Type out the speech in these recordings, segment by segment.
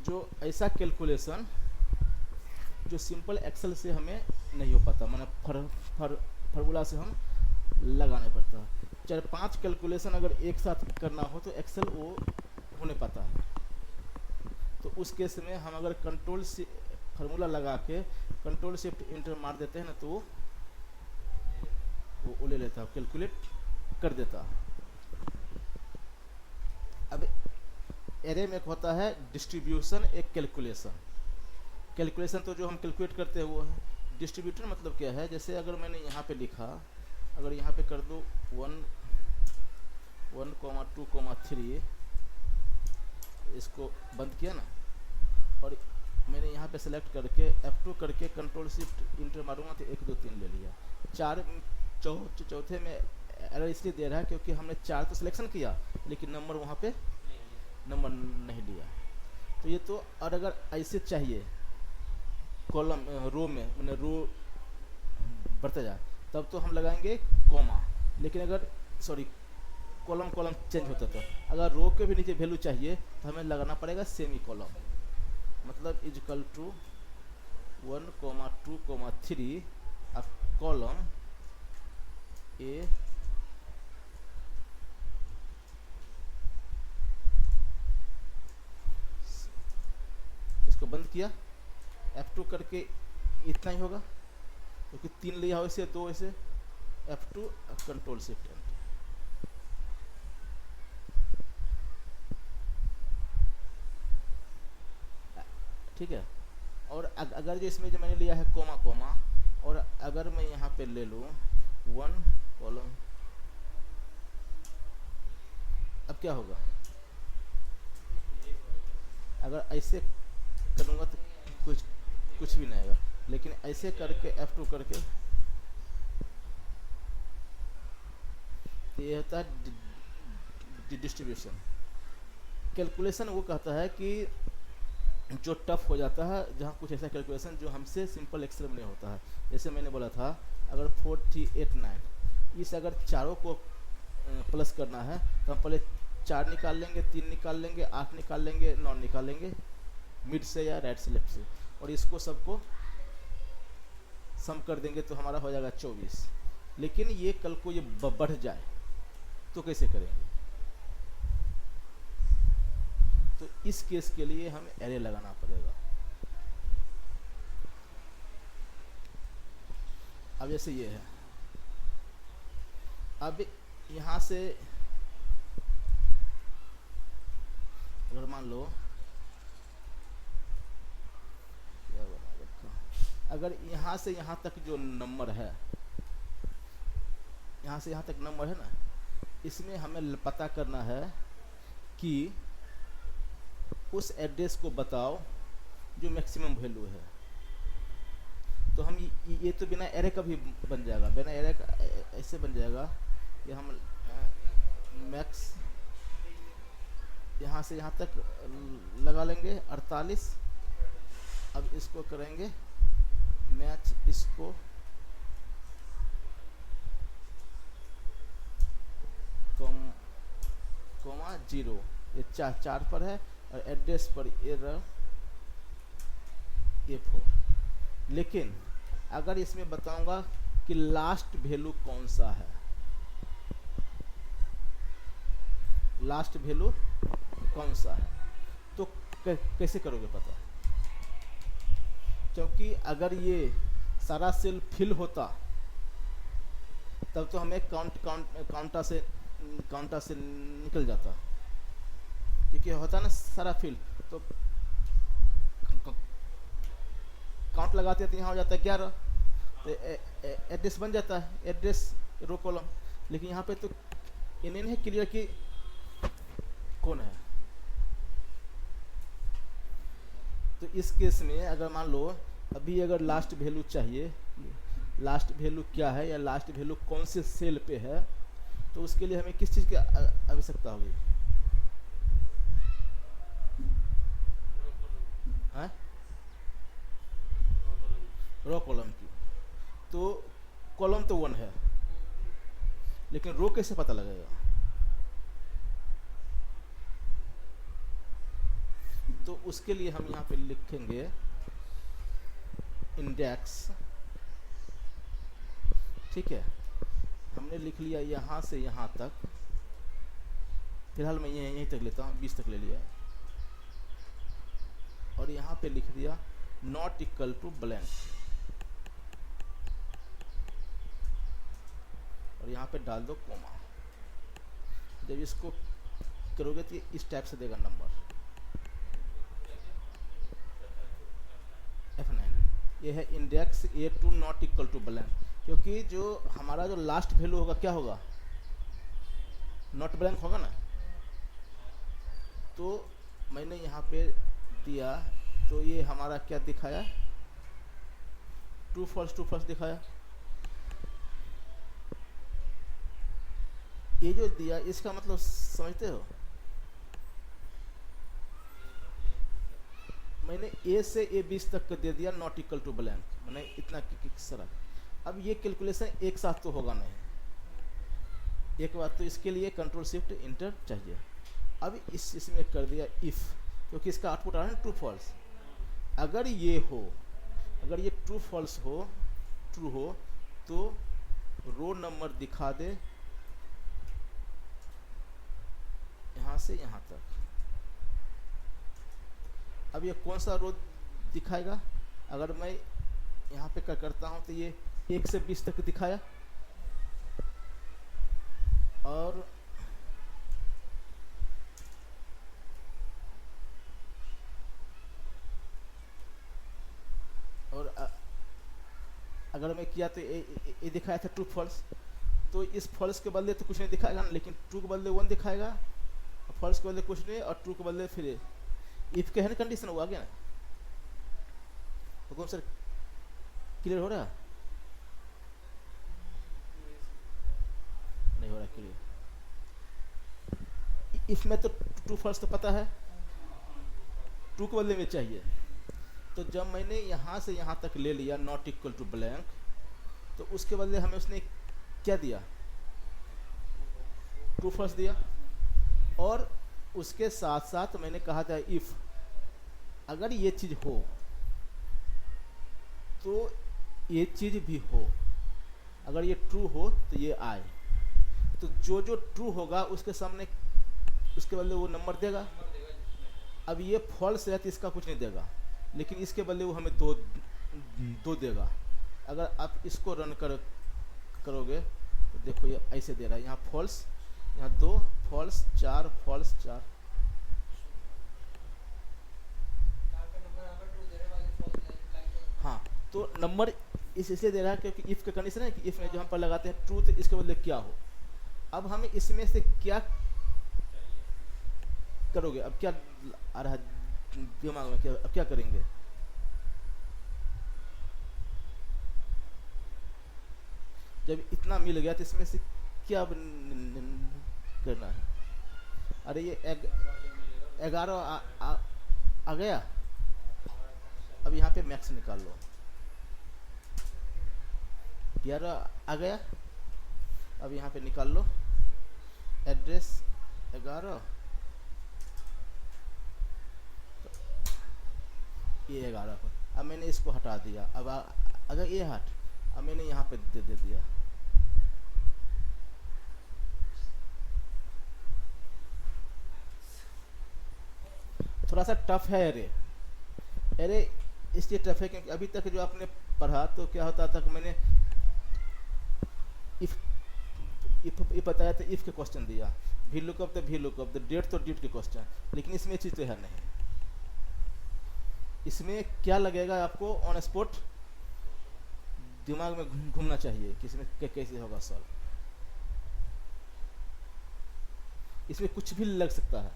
जो ऐसा कैलकुलेशन जो सिंपल एक्सेल से हमें नहीं हो पाता, माने फार्मूला से हम लगाने पड़ता है। 4-5 कैलकुलेशन अगर एक साथ करना हो तो एक्सेल वो हो नहीं पाता है। तो उस केस में हम अगर कंट्रोल से फार्मूला लगा के कंट्रोल शिफ्ट इंटर मार देते हैं ना, तो वो ले लेता है, कैलकुलेट कर देता है। अब एरे में होता है डिस्ट्रीब्यूशन, एक कैलकुलेशन। कैलकुलेशन तो जो हम कैलकुलेट करते हैं वो है। डिस्ट्रीब्यूटर मतलब क्या है, जैसे अगर मैंने यहाँ पे लिखा, अगर यहाँ पे कर दो 1, 1, 2, 3, इसको बंद किया ना, और मैंने यहाँ पे सेलेक्ट करके F2 करके कंट्रोल शिफ्ट इंटर मारूंगा तो 1, 2, 3 ले लिया। चौथे में एरर इसलिए दे रहा है क्योंकि हमने 4 तो सिलेक्शन किया लेकिन नंबर वहाँ पे नंबर नहीं लिया। तो ये तो, और अगर ऐसे चाहिए कॉलम रो में, मैंने रो बढ़ते जाए, तब तो हम लगाएंगे कॉमा। लेकिन अगर कॉलम चेंज होता तो अगर रो के भी नीचे वैल्यू चाहिए तो हमें लगाना पड़ेगा सेमी कॉलम, मतलब इजकल टू 1, 2, 3 कॉलम ए इसको बंद किया, F2 करके इतना ही होगा क्योंकि 3 लिया हो इसे, 2 इसे, F2 कंट्रोल शिफ्ट एंटर। ठीक है। और अगर जो इसमें जो मैंने लिया है कोमा, और अगर मैं यहाँ पे ले लूँ 1 कॉलम, अब क्या होगा, अगर ऐसे करूँगा तो कुछ भी नहीं आएगा, लेकिन ऐसे करके F2 करके ये होता है डिस्ट्रीब्यूशन। कैलकुलेशन वो कहता है कि जो टफ हो जाता है, जहाँ कुछ ऐसा कैलकुलेशन जो हमसे सिंपल एक्सेल में नहीं होता है। जैसे मैंने बोला था अगर 4, 3, 8, 9 इस अगर चारों को प्लस करना है तो हम पहले 4 निकाल लेंगे, 3 निकाल लेंगे, 8 निकाल लेंगे, 9 निकाल लेंगे मिड से या राइट से लेफ्ट से, और इसको सबको सम कर देंगे तो हमारा हो जाएगा 24। लेकिन ये कल को ये बढ़ जाए तो कैसे करेंगे? तो इस केस के लिए हमें एरे लगाना पड़ेगा। अब जैसे ये है, अब यहाँ से अगर मान लो क्या बना रखा, अगर यहाँ से यहाँ तक जो नंबर है, यहाँ से यहाँ तक नंबर है ना, इसमें हमें पता करना है कि उस एड्रेस को बताओ जो मैक्सिमम वैल्यू है। तो हम ये तो बिना एरे का भी बन जाएगा, बिना एरे का ऐसे बन जाएगा कि हम मैक्स यहाँ से यहाँ तक लगा लेंगे 48। अब इसको करेंगे मैच, इसको कोमा 0, ये 4 पर है, और एड्रेस पर एरर A4। लेकिन अगर इसमें बताऊंगा कि लास्ट वैल्यू कौन सा है, लास्ट वैल्यू कौन सा है, तो कैसे करोगे पता? क्योंकि अगर ये सारा सेल फिल होता तब तो हमें काउंटा से निकल जाता, क्योंकि होता ना सारा फिल, तो काउंट लगाते हैं तो यहाँ हो जाता है 11, तो एड्रेस बन जाता है, एड्रेस रो कॉलम। लेकिन यहाँ पे तो इन्हें नहीं क्लियर कि कौन है। तो इस केस में अगर मान लो अभी अगर लास्ट वैल्यू चाहिए, लास्ट वैल्यू क्या है या लास्ट वैल्यू कौन से सेल पे है, तो उसके लिए हमें किस चीज़ की आवश्यकता होगी? रो कॉलम की। तो कॉलम तो 1 है, लेकिन रो कैसे पता लगेगा? तो उसके लिए हम यहाँ पे लिखेंगे इंडेक्स, ठीक है। हमने लिख लिया यहाँ से यहाँ तक, फिलहाल मैं यहीं तक लेता हूँ, 20 तक ले लिया, और यहाँ पे लिख दिया नॉट इक्वल टू ब्लैंक, और यहाँ पे डाल दो कोमा। जब इसको करोगे तो इस टाइप से देगा नंबर F9। ये है index A2 not equal to blank, क्योंकि जो हमारा जो लास्ट वैल्यू होगा क्या होगा, नॉट ब्लैंक होगा ना। तो मैंने यहाँ पे दिया, तो ये हमारा क्या दिखाया, ट्रू फॉल्स दिखाया। ये जो दिया इसका मतलब समझते हो, मैंने A से A20 तक दे दिया नॉट इक्वल टू ब्लैंक, मैंने इतना किस तरह। अब ये कैलकुलेशन एक साथ तो होगा नहीं, एक बात तो इसके लिए कंट्रोल शिफ्ट इंटर चाहिए। अब इसमें कर दिया इफ़, क्योंकि इसका आउटपुट आ रहा है ट्रू फॉल्स। अगर ये हो, अगर ये ट्रू फॉल्स हो, ट्रू हो, तो रो नंबर दिखा दे यहाँ से यहाँ तक। अब ये कौन सा रो दिखाएगा, अगर मैं यहाँ पे करता हूँ तो ये 1 से 20 तक दिखाया, और अगर मैं किया तो ये दिखाया था ट्रू फॉल्स। तो इस फॉल्स के बदले तो कुछ नहीं दिखाएगा ना, लेकिन ट्रू के बदले 1 दिखाएगा, फॉल्स के बदले कुछ नहीं, और ट्रू के बदले फिर इफ के है ना कंडीशन, वो आ गया ना। हुकुम सर क्लियर हो रहा, नहीं हो रहा क्लियर। इफ में तो ट्रू फॉल्स तो पता है, ट्रू के बदले में चाहिए। तो जब मैंने यहाँ से यहाँ तक ले लिया नॉट इक्वल टू ब्लैंक, तो उसके बदले हमें उसने क्या दिया, ट्रू फॉल्स दिया। और उसके साथ साथ मैंने कहा था इफ अगर ये चीज हो तो ये चीज भी हो, अगर ये ट्रू हो तो ये आए। तो जो जो ट्रू होगा उसके सामने, उसके बदले वो नंबर देगा। अब ये फॉल्स है तो इसका कुछ नहीं देगा, लेकिन इसके बदले वो हमें दो देगा। अगर आप इसको रन करोगे तो देखो ये ऐसे दे रहा है, यहाँ फॉल्स, यहाँ 2 फॉल्स, 4 फॉल्स, 4। हाँ, तो नंबर इसलिए दे रहा है क्योंकि इफ का कंडीशन है कि इफ में जो हम पर लगाते हैं ट्रू, तो इसके बदले क्या हो। अब हमें इसमें से क्या करोगे, अब क्या आ रहा है दिमाग में, क्या अब क्या करेंगे। जब इतना मिल गया तो इसमें से क्या करना है। अरे ये 11 आ गया। अब यहाँ पे मैक्स निकाल लो, 11 आ गया। अब यहाँ पे निकाल लो एड्रेस 11, ये 11 पर। अब मैंने इसको हटा दिया, अब अगर ये हट, अब मैंने यहाँ पे दे दिया। थोड़ा सा टफ है अरे इसलिए टफ है क्योंकि अभी तक जो आपने पढ़ा तो क्या होता था कि मैंने इफ बताया तो इफ के क्वेश्चन दिया, वी लुकअप तो वी लुकअप, द डेट तो डेट के क्वेश्चन, लेकिन इसमें चीज तो है नहीं। इसमें क्या लगेगा आपको, ऑन स्पॉट दिमाग में घूमना चाहिए कि इसमें कैसे होगा सॉल्व। इसमें कुछ भी लग सकता है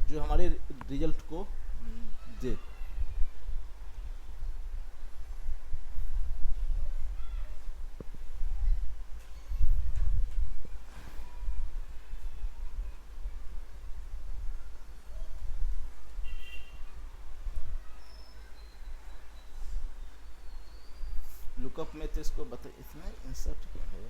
जो हमारे रिजल्ट को दे। लुकअप में तो इसको बता, इतना इंसर्ट क्या है।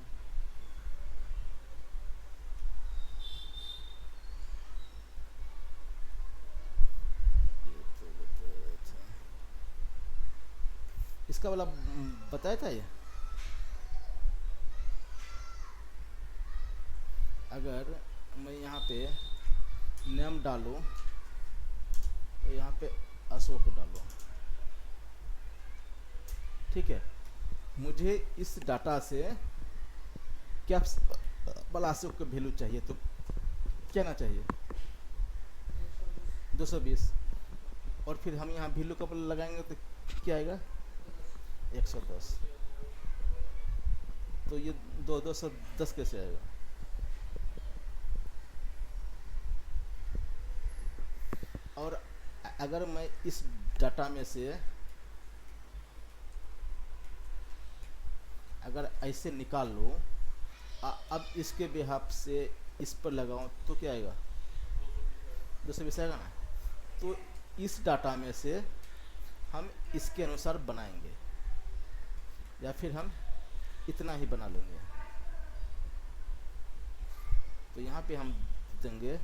इसका वाला बताया था ये। अगर मैं यहाँ पे नेम डालूँ और यहाँ पे अशोक डालूँ, ठीक है, मुझे इस डाटा से क्या वाला अशोक का वैल्यू चाहिए, तो क्या ना चाहिए 220, और फिर हम यहाँ वैल्यू कब लगाएंगे तो क्या आएगा 110। तो ये 210 कैसे आएगा? और अगर मैं इस डाटा में से अगर ऐसे निकाल लूँ, अब इसके बिहाफ से इस पर लगाऊं तो क्या आएगा 220 आएगा ना। तो इस डाटा में से हम इसके अनुसार बनाएंगे, या फिर हम इतना ही बना लेंगे। तो यहाँ पे हम देंगे,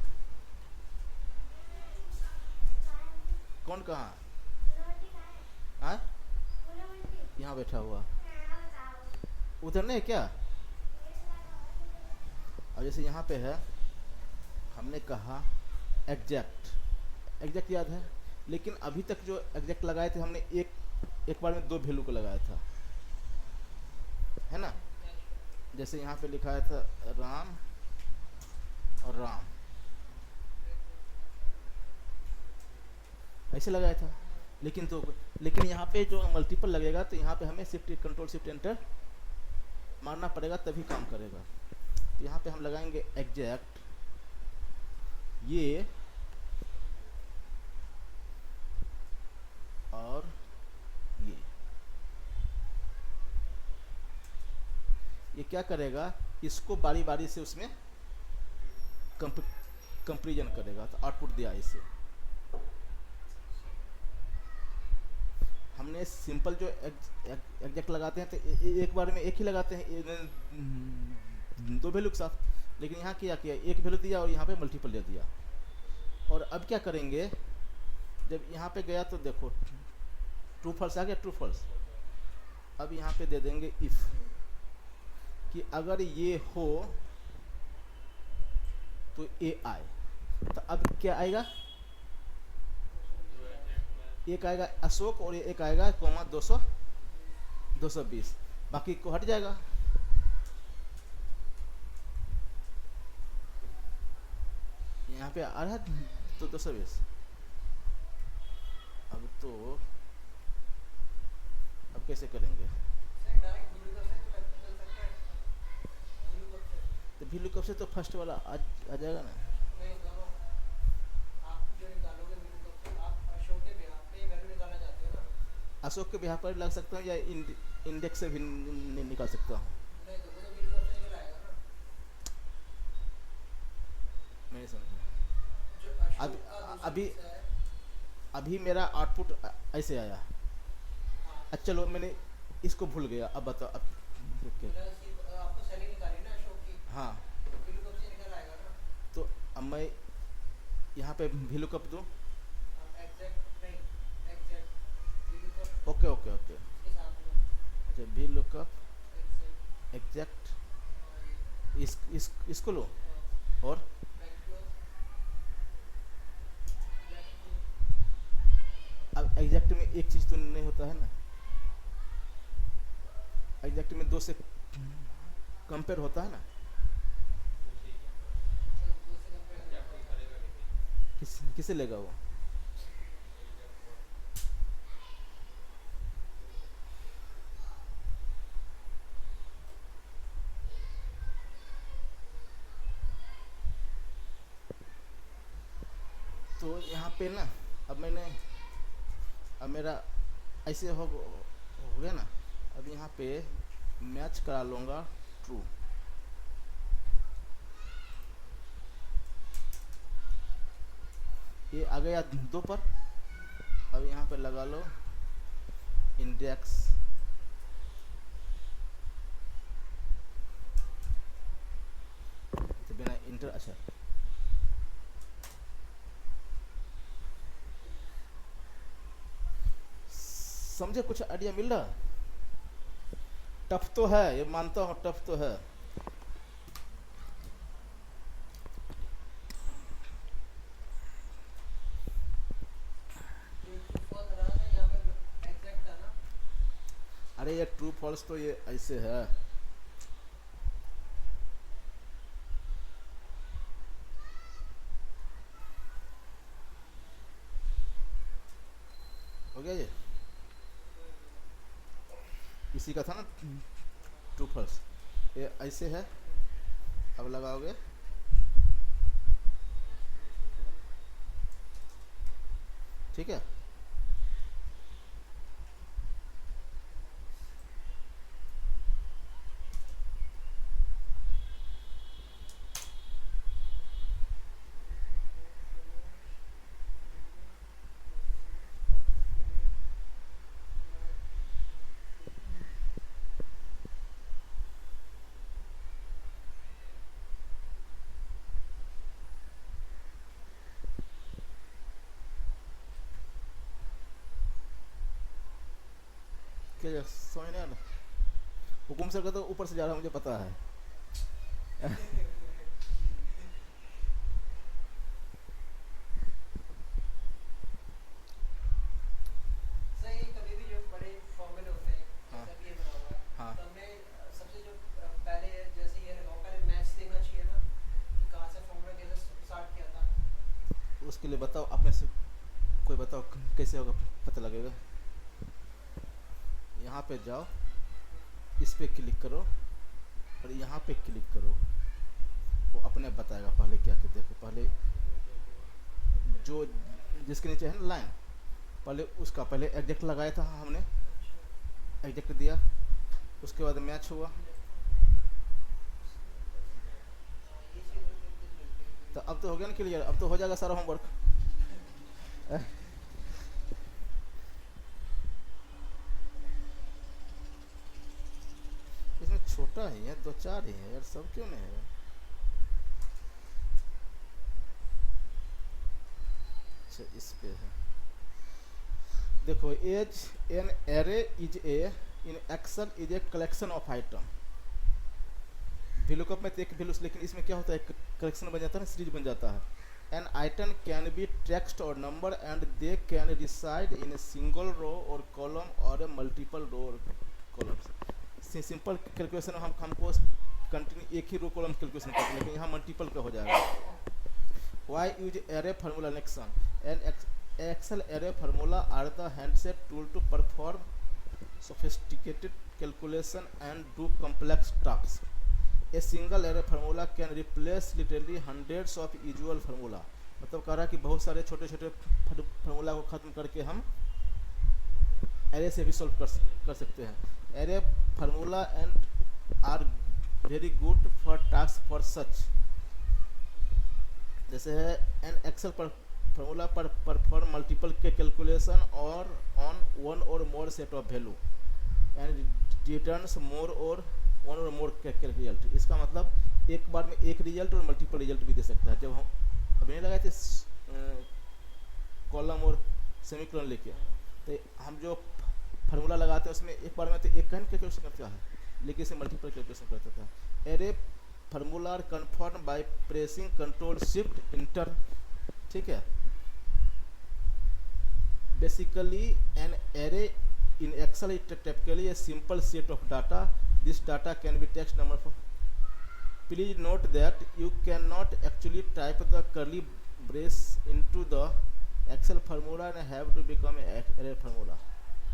कौन कहाँ हाँ यहाँ बैठा हुआ, उधर नहीं क्या? और जैसे यहाँ पे है, हमने कहा एग्जैक्ट याद है, लेकिन अभी तक जो एग्जैक्ट लगाए थे हमने एक बार में 2 वैल्यू को लगाया था, है ना। जैसे यहाँ पे लिखा था राम और राम, ऐसे लगाया था। लेकिन यहाँ पे जो मल्टीपल लगेगा तो यहाँ पे हमें कंट्रोल शिफ्ट एंटर मारना पड़ेगा, तभी काम करेगा। तो यहाँ पे हम लगाएंगे एग्जैक्ट ये और ये क्या करेगा, इसको बारी बारी से उसमें कंपेरिजन करेगा। तो आउटपुट दिया इसे। हमने सिंपल जो एग्जैक्ट लगाते हैं तो एक बार में एक ही लगाते हैं 2 वैल्यू के साथ, लेकिन यहाँ किया एक वैल्यू दिया और यहाँ पे मल्टीपल दे दिया। और अब क्या करेंगे, जब यहाँ पे गया तो देखो ट्रू फॉल्स आ गया, ट्रू फॉल्स। अब यहाँ पे दे देंगे इफ कि अगर ये हो तो ए आए। तो अब क्या आएगा, एक आएगा अशोक और एक आएगा कोमा 220, बाकी को हट जाएगा। यहाँ पे आ रहा है तो 220। अब कैसे करेंगे? तो वैल्यू कब से तो फर्स्ट वाला आ जाएगा ना। अशोक के बिहार पर लग सकता हूँ या इंडेक्स से भी निकाल सकता हूँ। नहीं समझा। अभी मेरा आउटपुट ऐसे आया। अच्छा चलो मैंने इसको भूल गया, अब बताओ अब आपको सैलरी निकाली ना अशोक की। हाँ तो अब मैं यहाँ पे वैल्यू कब दूँ? ओके अच्छा वैल्यू कप एग्जैक्ट इसको लो। और अब एग्जैक्ट में एक चीज तो नहीं होता है ना, एग्जैक्ट में 2 से कंपेयर होता है ना। किसे लेगा वो? तो यहाँ पे ना अब मेरा ऐसे हो गया ना। अब यहाँ पे मैच करा लूँगा ट्रू। ये आ गया 2 पर। अब यहाँ पे लगा लो इंडेक्स तो बिना इंटर। अच्छा समझे, कुछ आइडिया मिल रहा? टफ तो है, ये मानता हूँ टफ तो है। अरे ये ट्रू फॉल्स तो ये ऐसे है। हो गया ये, इसी का था ना ट्रू फॉल्स, ये ऐसे है। अब लगाओगे, ठीक है। क्या समझ नहीं आ रहा? हुकुम सर का तो ऊपर से जा रहा है, मुझे पता है। हाँ हाँ, उसके लिए बताओ, अपने से कोई बताओ कैसे होगा, पता लगेगा। यहाँ पे जाओ, इस पे क्लिक करो और यहाँ पे क्लिक करो, वो अपने बताएगा। पहले क्या कि देखो, पहले जो जिसके नीचे है ना लाइन, पहले उसका पहले एग्जैक्ट लगाया था हमने, एग्जैक्ट दिया, उसके बाद मैच हुआ। तो अब तो हो गया ना क्लियर, अब तो हो जाएगा सारा होमवर्क। इसमें छोटा ही है, दो चार ही है यार, सब क्यों नहीं है? अच्छा इस पे है, देखो as an array is a in excel is a collection of item. VLOOKUP में तो एक वैल्यूज, लेकिन इसमें क्या होता है, कलेक्शन बन जाता है ना, सीरीज बन जाता है। An item can be text or number and they can reside in a single row or column or a multiple row or columns. Simple calculation हमको कंटिन्यू एक ही रो कॉलम कैलकुलेशन करते हैं, लेकिन यहाँ मल्टीपल का हो जाएगा। वाई यूज एरे फार्मूला नेक्सन and excel array formula are the handiest tool to perform sophisticated calculation and do complex tasks. A single array formula can replace literally hundreds of usual formula. मतलब कह रहा है कि बहुत सारे छोटे छोटे फार्मूला को खत्म करके हम एरे से भी सॉल्व कर सकते हैं। Array formula and are very good for task for such, जैसे है एन एक्सेल पर फार्मूला पर परफॉर्म मल्टीपल के calculation or on one or more set of value and returns more or one or more result. इसका मतलब एक बार में एक रिजल्ट और मल्टीपल रिजल्ट भी दे सकता है। जब हम अभी नहीं लगाए थे कॉलम और सेमीकोलन लेके, तो हम जो फार्मूला लगाते हैं उसमें एक बार में तो एक का कैलकुलेशन करता है, लेकिन इसे मल्टीपल कैलकुलेशन करता था। Array formula are confirm by pressing control shift enter, ठीक है। Basically, an array in Excel is typically a simple set of data. This data can be text, number. Please note that you cannot actually type the curly brace into the Excel formula and have to become an array formula.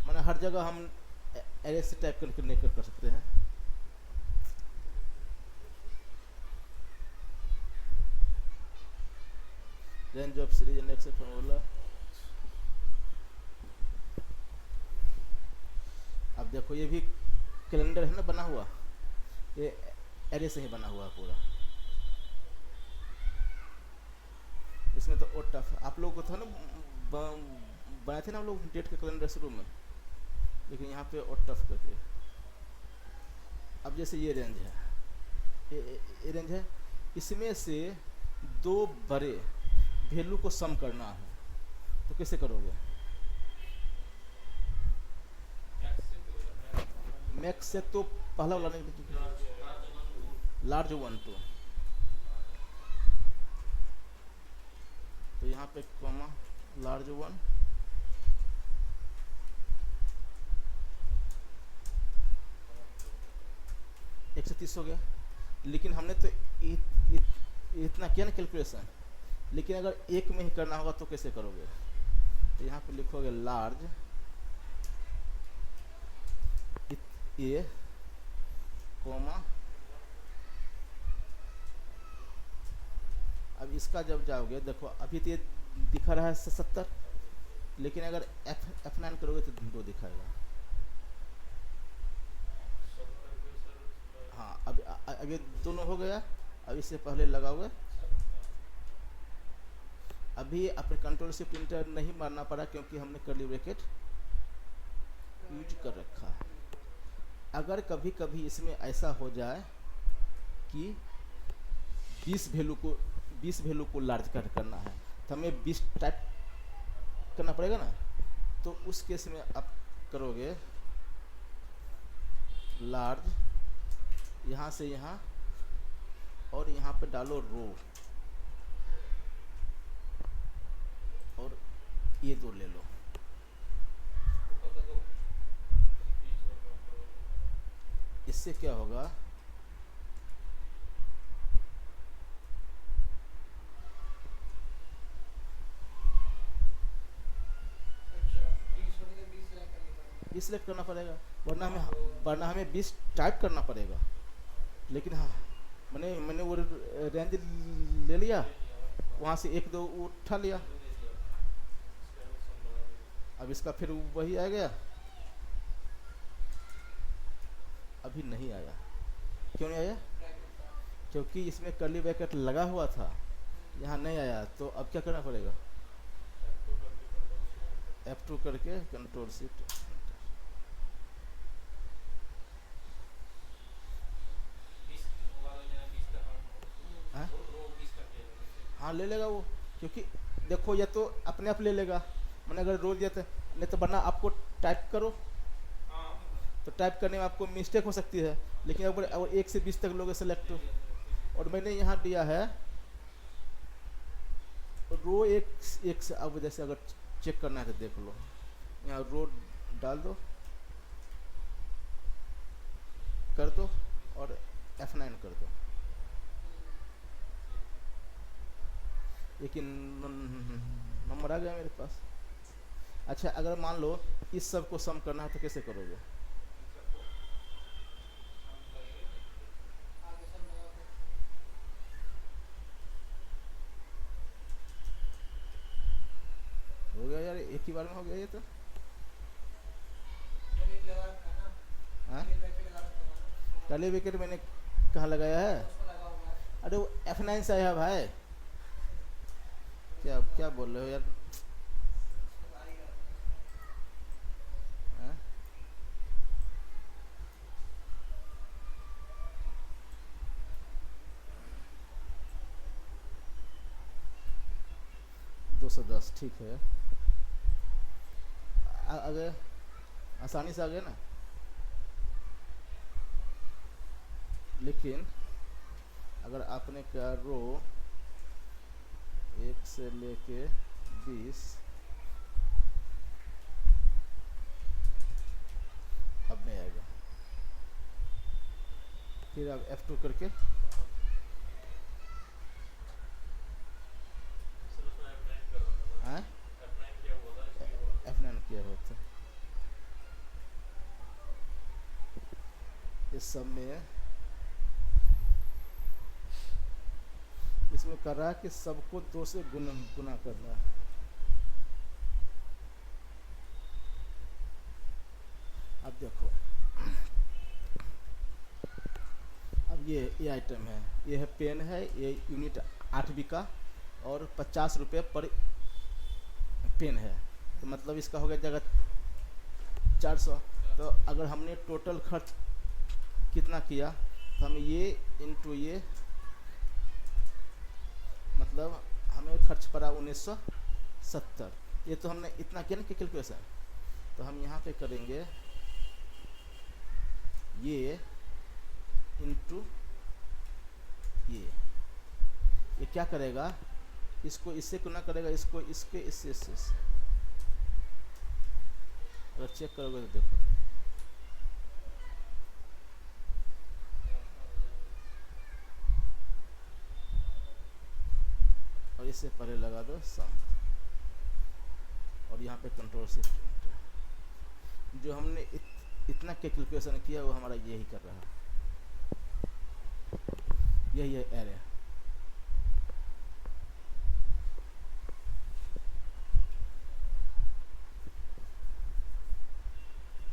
माने हर जगह हम array से type करके नहीं कर सकते हैं। Range of series in Excel formula. अब देखो ये भी कैलेंडर है ना बना हुआ, ये एरे से ही बना हुआ है पूरा। इसमें तो और टफ, आप लोगों को था ना बनाए थे ना हम लोग डेट के कैलेंडर शुरू में, लेकिन यहाँ पे और टफ करके। अब जैसे ये रेंज है, ये रेंज है, इसमें से दो बड़े वैल्यू को सम करना है, तो कैसे करोगे? मैक्स से तो पहला वाला नहीं, लार्ज 1 2, तो यहाँ पे कॉमा लार्ज 1, एक से 30 हो गया। लेकिन हमने तो इतना किया ना कैलकुलेशन, लेकिन अगर एक में ही करना होगा तो कैसे करोगे? तो यहाँ पे लिखोगे लार्ज ए कोमा, अब इसका जब जाओगे देखो अभी तो ये दिखा रहा है 70, लेकिन अगर F9 करोगे तो 2 दिखाएगा। हाँ अब ये दोनों हो गया। अब इससे पहले लगाओगे, अभी अपने कंट्रोल शिफ्ट इंटर नहीं मारना पड़ा क्योंकि हमने कर्ली ब्रैकेट यूज कर रखा है। अगर कभी कभी इसमें ऐसा हो जाए कि 20 वैल्यू को लार्ज करना है तो हमें 20 टाइप करना पड़ेगा ना, तो उस केस में आप करोगे लार्ज यहाँ से यहाँ और यहाँ पे डालो रो, और ये 2 ले लो। इससे क्या होगा, सिलेक्ट करना पड़ेगा, वरना हमें 20 टाइप करना पड़ेगा। लेकिन हाँ मैंने वो रेंज ले लिया, वहाँ से 1 2 उठा लिया। अब इसका फिर वही आ गया, अभी नहीं आया। क्यों नहीं आया? क्योंकि इसमें कर्ली ब्रैकेट लगा हुआ था, यहाँ नहीं आया। तो अब क्या करना पड़ेगा? F2 करके कंट्रोल शिफ्ट, हाँ ले लेगा वो, क्योंकि देखो ये तो अपने आप ले लेगा। मैंने अगर रोज दिया तो नहीं, तो वरना आपको टाइप करो, तो टाइप करने में आपको मिस्टेक हो सकती है। लेकिन अगर 1 से 20 तक लोगे सेलेक्ट, और मैंने यहाँ दिया है रो एक से। अब जैसे अगर चेक करना है तो देख लो, यहाँ रो डाल दो, कर दो और F9 कर दो। लेकिन नंबर आ गया मेरे पास। अच्छा अगर मान लो इस सब को सम करना है तो कैसे करोगे? हो गया यार, एक ही बार में हो गया ये तो। कर्ली ब्रैकेट मैंने कहाँ लगाया है? अरे वो F9 से आया भाई, क्या क्या बोल रहे हो यार? हाँ? 210 ठीक है। अगर आसानी से आ गया ना, लेकिन अगर आपने क्या रो 1 से लेके 20, अब नहीं आएगा। फिर आप F2 करके F9 किया होता। इस सब में इसमें कर रहा है कि सबको 2 से गुना कर रहा है। अब देखो, अब ये आइटम है, ये है पेन है, ये यूनिट 8B का और 50 रुपये पर पेन है। तो मतलब इसका हो गया जगह 400। तो अगर हमने टोटल खर्च कितना किया, तो हम ये इंटू ये, मतलब हमें खर्च पड़ा 1970। ये तो हमने इतना किया ना कि कैलकुलेशन। तो हम यहाँ पे करेंगे ये इंटू ये क्या करेगा, इसको इससे गुना करेगा, इसको इसके इससे अगर चेक करोगे तो देखो और इससे पहले लगा दो सम और यहाँ पे कंट्रोल शिफ्ट। जो हमने इतना कैलकुलेशन किया वो हमारा यही कर रहा है, यही है एरे।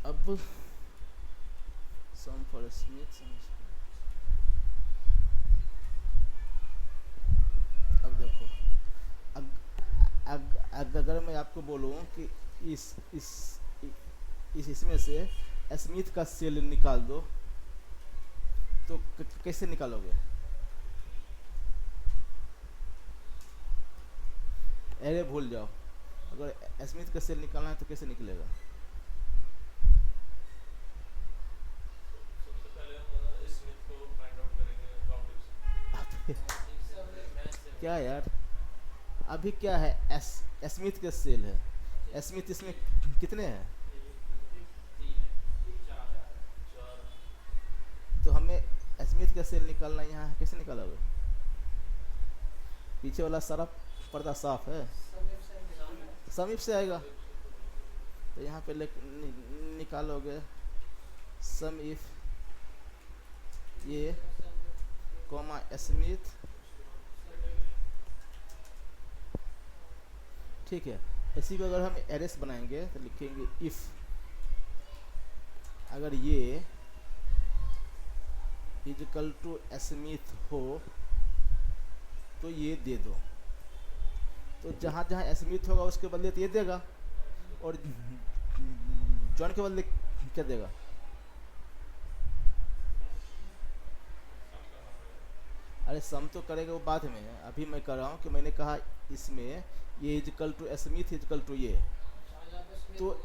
अब सम फॉर स्मिथ, अब देखो अगर मैं आपको बोलूं कि इसमें से स्मिथ का सेल निकाल दो तो कैसे निकालोगे? एरे भूल जाओ, अगर स्मिथ का सेल निकालना है तो कैसे निकलेगा? क्या यार, अभी क्या है, स्मिथ के सेल है, स्मिथ इसमें कितने हैं? तो हमें स्मिथ का सेल निकालना, यहाँ कैसे निकालोगे? पीछे वाला सारा पर्दा साफ है, समीप से आएगा तो यहाँ पे निकालोगे सम इफ ये कॉमा स्मिथ, ठीक है। इसी को अगर हम एरेस बनाएंगे तो लिखेंगे इफ अगर ये इक्वल टू स्मिथ हो तो ये दे दो, तो जहाँ जहाँ स्मिथ होगा उसके बदले तो ये देगा और जॉन के बदले क्या देगा? अरे सम तो करेगा वो बाद में, अभी मैं कर रहा हूँ कि मैंने कहा इसमें ये equal to Smith equal to ये, तो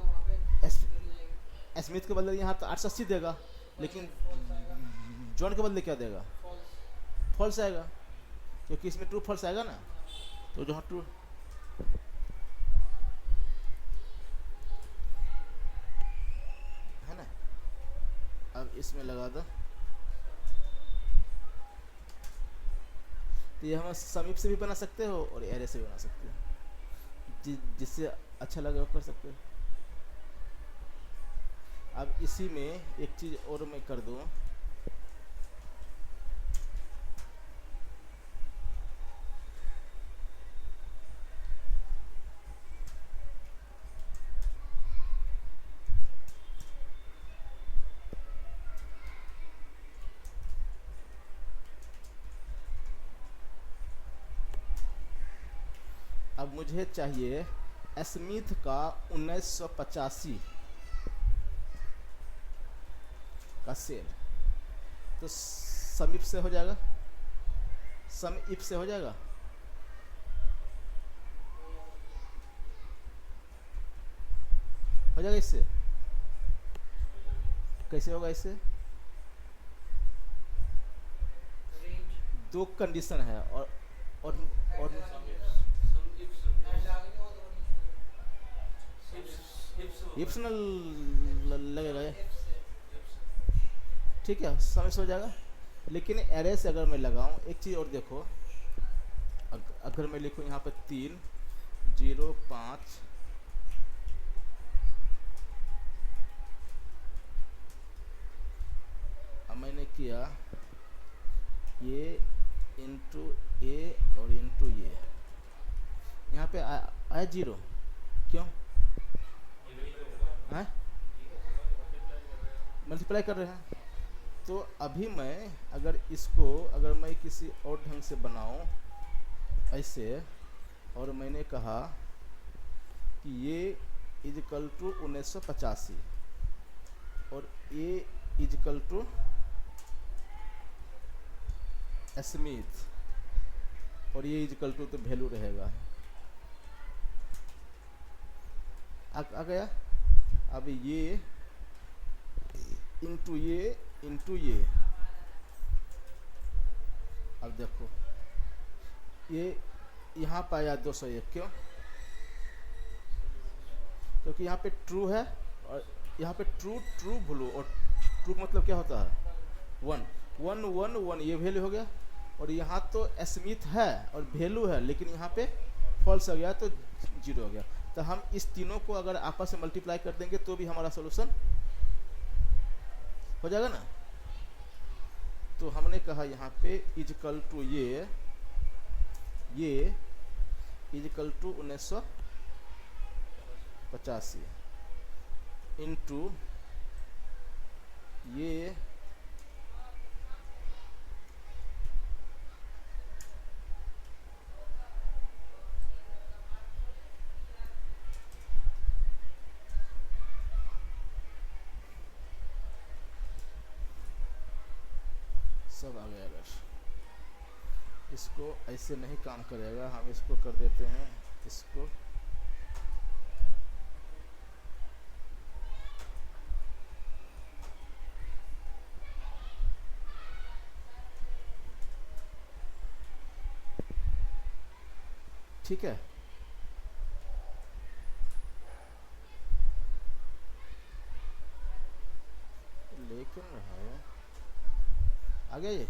स्मिथ के बदले यहाँ तो 880 देगा, लेकिन जॉन के बदले क्या देगा? फॉल्स आएगा, क्योंकि इसमें ट्रू फॉल्स आएगा ना, तो जहाँ ट्रू है ना, अब इसमें लगा दो। तो ये हम समीप से भी बना सकते हो और एरे से भी बना सकते हो, जिससे अच्छा लगे वो कर सकते हो। अब इसी में एक चीज़ और मैं कर दूं, अब मुझे चाहिए स्मिथ का 1985 का सेल, तो समीप से हो जाएगा, समीप से हो जाएगा, हो जाएगा। इससे कैसे होगा? इससे दो कंडीशन है और इप्सनल लगेगा ये, ठीक है, समझ हो जाएगा। लेकिन एरे से अगर मैं लगाऊं, एक चीज़ और देखो, अगर मैं लिखूं यहाँ पर 305 अब मैंने किया ये इंटू ए और इंटू ये, यहाँ पे आया 0, क्यों? मल्टीप्लाई कर रहे हैं। तो अभी मैं अगर मैं किसी और ढंग से बनाऊं ऐसे, और मैंने कहा कि ये इक्वल टू 1985 और ये इक्वल टू स्मिथ और ये इक्वल टू तो वैल्यू रहेगा, आ गया। अब ये इंटू ये इंटू ये, अब देखो ये यहाँ पाया 201, क्यों? क्योंकि यहाँ पे ट्रू है और यहाँ पे ट्रू ट्रू ब्लू, और ट्रू का मतलब क्या होता है? 1 1 1 1, ये वैल्यू हो गया। और यहाँ तो स्मिथ है और वैल्यू है, लेकिन यहाँ पे फॉल्स हो गया तो 0 हो गया। तो हम इस तीनों को अगर आपस में मल्टीप्लाई कर देंगे तो भी हमारा सोल्यूशन हो जाएगा ना। तो हमने कहा यहाँ पे इजकल टू ये इजकल टू 1985 इंटू ये सब आ गया। अगर इसको ऐसे नहीं काम करेगा, हम इसको कर देते हैं, इसको ठीक है। लेकिन है आ गया ये,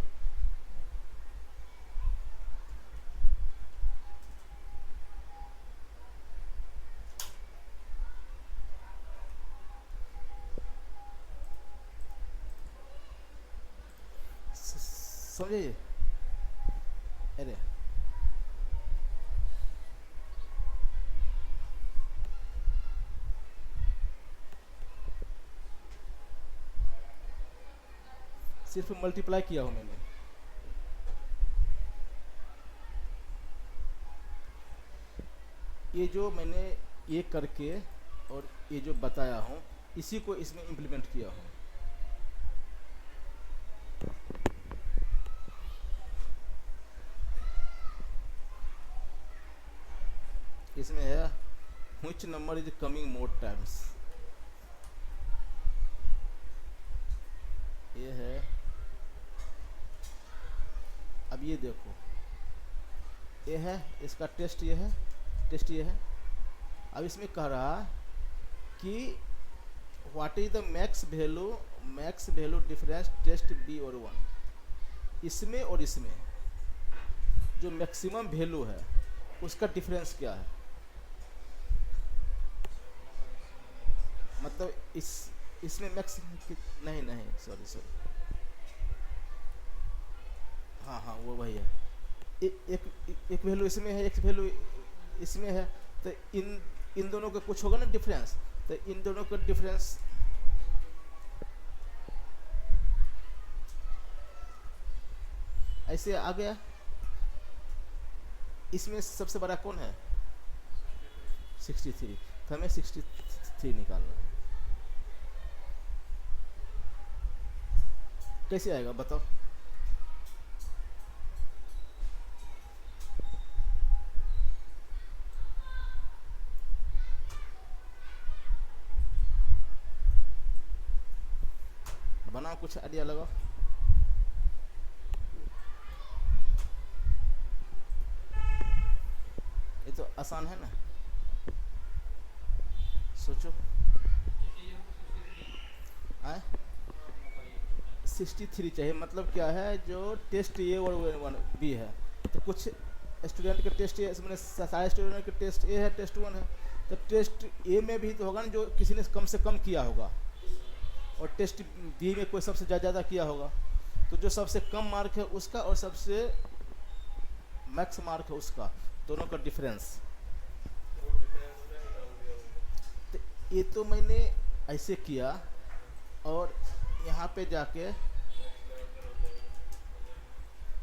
समझे ये? अरे सिर्फ मल्टीप्लाई किया हूं मैंने। ये जो मैंने ये करके और ये जो बताया हूं, इसी को इसमें इम्प्लीमेंट किया हूं। इसमें है which number is coming more times, ये है। अब ये देखो, ये है इसका टेस्ट, ये है टेस्ट, ये है। अब इसमें कह रहा कि what is the max value difference test B और 1, इसमें और इसमें जो मैक्सिमम वैल्यू है उसका डिफरेंस क्या है। मतलब इसमें मैक्स नहीं सॉरी हाँ वो वही है। एक वैल्यू इसमें है, एक वैल्यू इसमें है, तो इन दोनों का कुछ होगा ना डिफरेंस, तो इन दोनों का डिफरेंस ऐसे आ गया। इसमें सबसे बड़ा कौन है? 63, तो हमें 63 निकालना है। कैसे आएगा बताओ? बनाओ, कुछ आइडिया लगाओ। ये तो आसान है ना, सोचो। आए 63 चाहिए, मतलब क्या है, जो टेस्ट ए और बी है, तो कुछ स्टूडेंट के टेस्ट ए, मैंने सारे स्टूडेंट के टेस्ट ए है, टेस्ट 1 है, तो टेस्ट ए में भी तो होगा ना जो किसी ने कम से कम किया होगा, और टेस्ट बी में कोई सबसे ज़्यादा किया होगा। तो जो सबसे कम मार्क है उसका और सबसे मैक्स मार्क है उसका, दोनों का डिफरेंस। तो ये तो मैंने ऐसे किया, और यहाँ पे जाके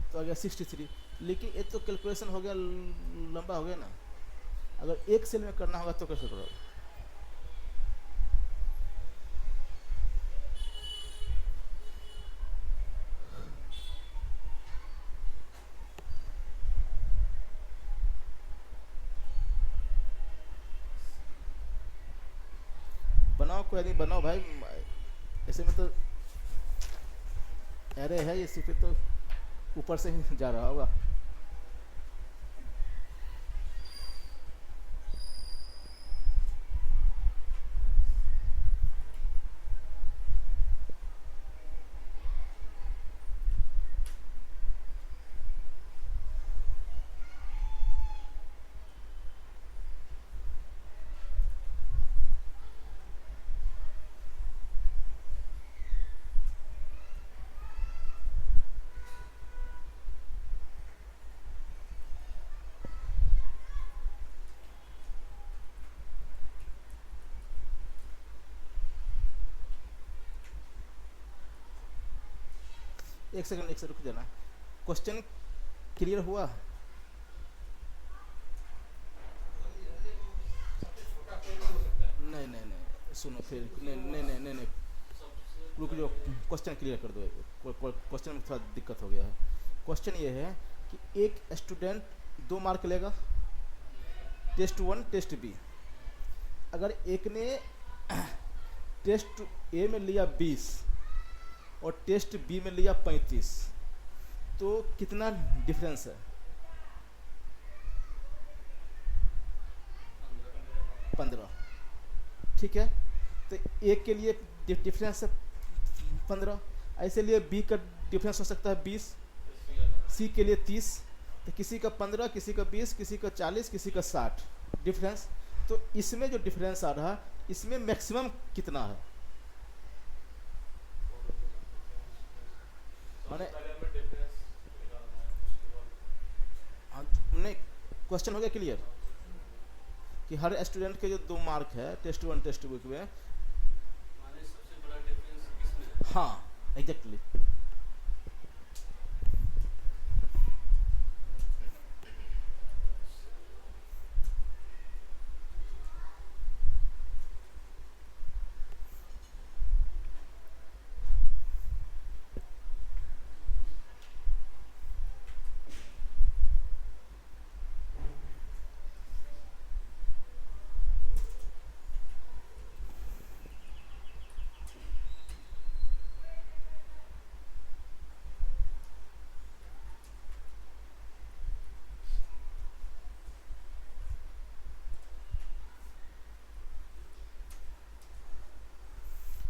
तो आ गया 63, लेकिन ये तो कैलकुलेशन हो गया, लंबा हो गया ना। अगर एक सेल में करना होगा तो कैसे करोगे? बनाओ, कोई नहीं, बनाओ भाई, ऐसे में तो एरे है ये फिर तो ऊपर से ही जा रहा होगा। एक सेकंड रुक जाना। क्वेश्चन क्लियर हुआ? नहीं नहीं नहीं सुनो फिर, नहीं नहीं नहीं नहीं, नहीं रुक जाओ, क्वेश्चन क्लियर कर दो। क्वेश्चन में थोड़ा दिक्कत हो गया है। क्वेश्चन ये है कि एक स्टूडेंट 2 मार्क लेगा, टेस्ट 1 टेस्ट बी। अगर एक ने टेस्ट ए में लिया 20 और टेस्ट बी में लिया 35, तो कितना डिफरेंस है? 15। ठीक है, तो एक के लिए डिफरेंस है 15, ऐसे लिए बी का डिफरेंस हो सकता है 20, सी के लिए 30, तो किसी का 15, किसी का 20, किसी का 40, किसी का 60 डिफरेंस। तो इसमें जो डिफरेंस आ रहा है, इसमें मैक्सिमम कितना है? माने हाँ, नहीं क्वेश्चन हो गया क्लियर कि हर स्टूडेंट के जो 2 मार्क है टेस्ट 1 टेस्ट बुक में, सबसे बड़ा डिफरेंस किसमें? हाँ एग्जैक्टली।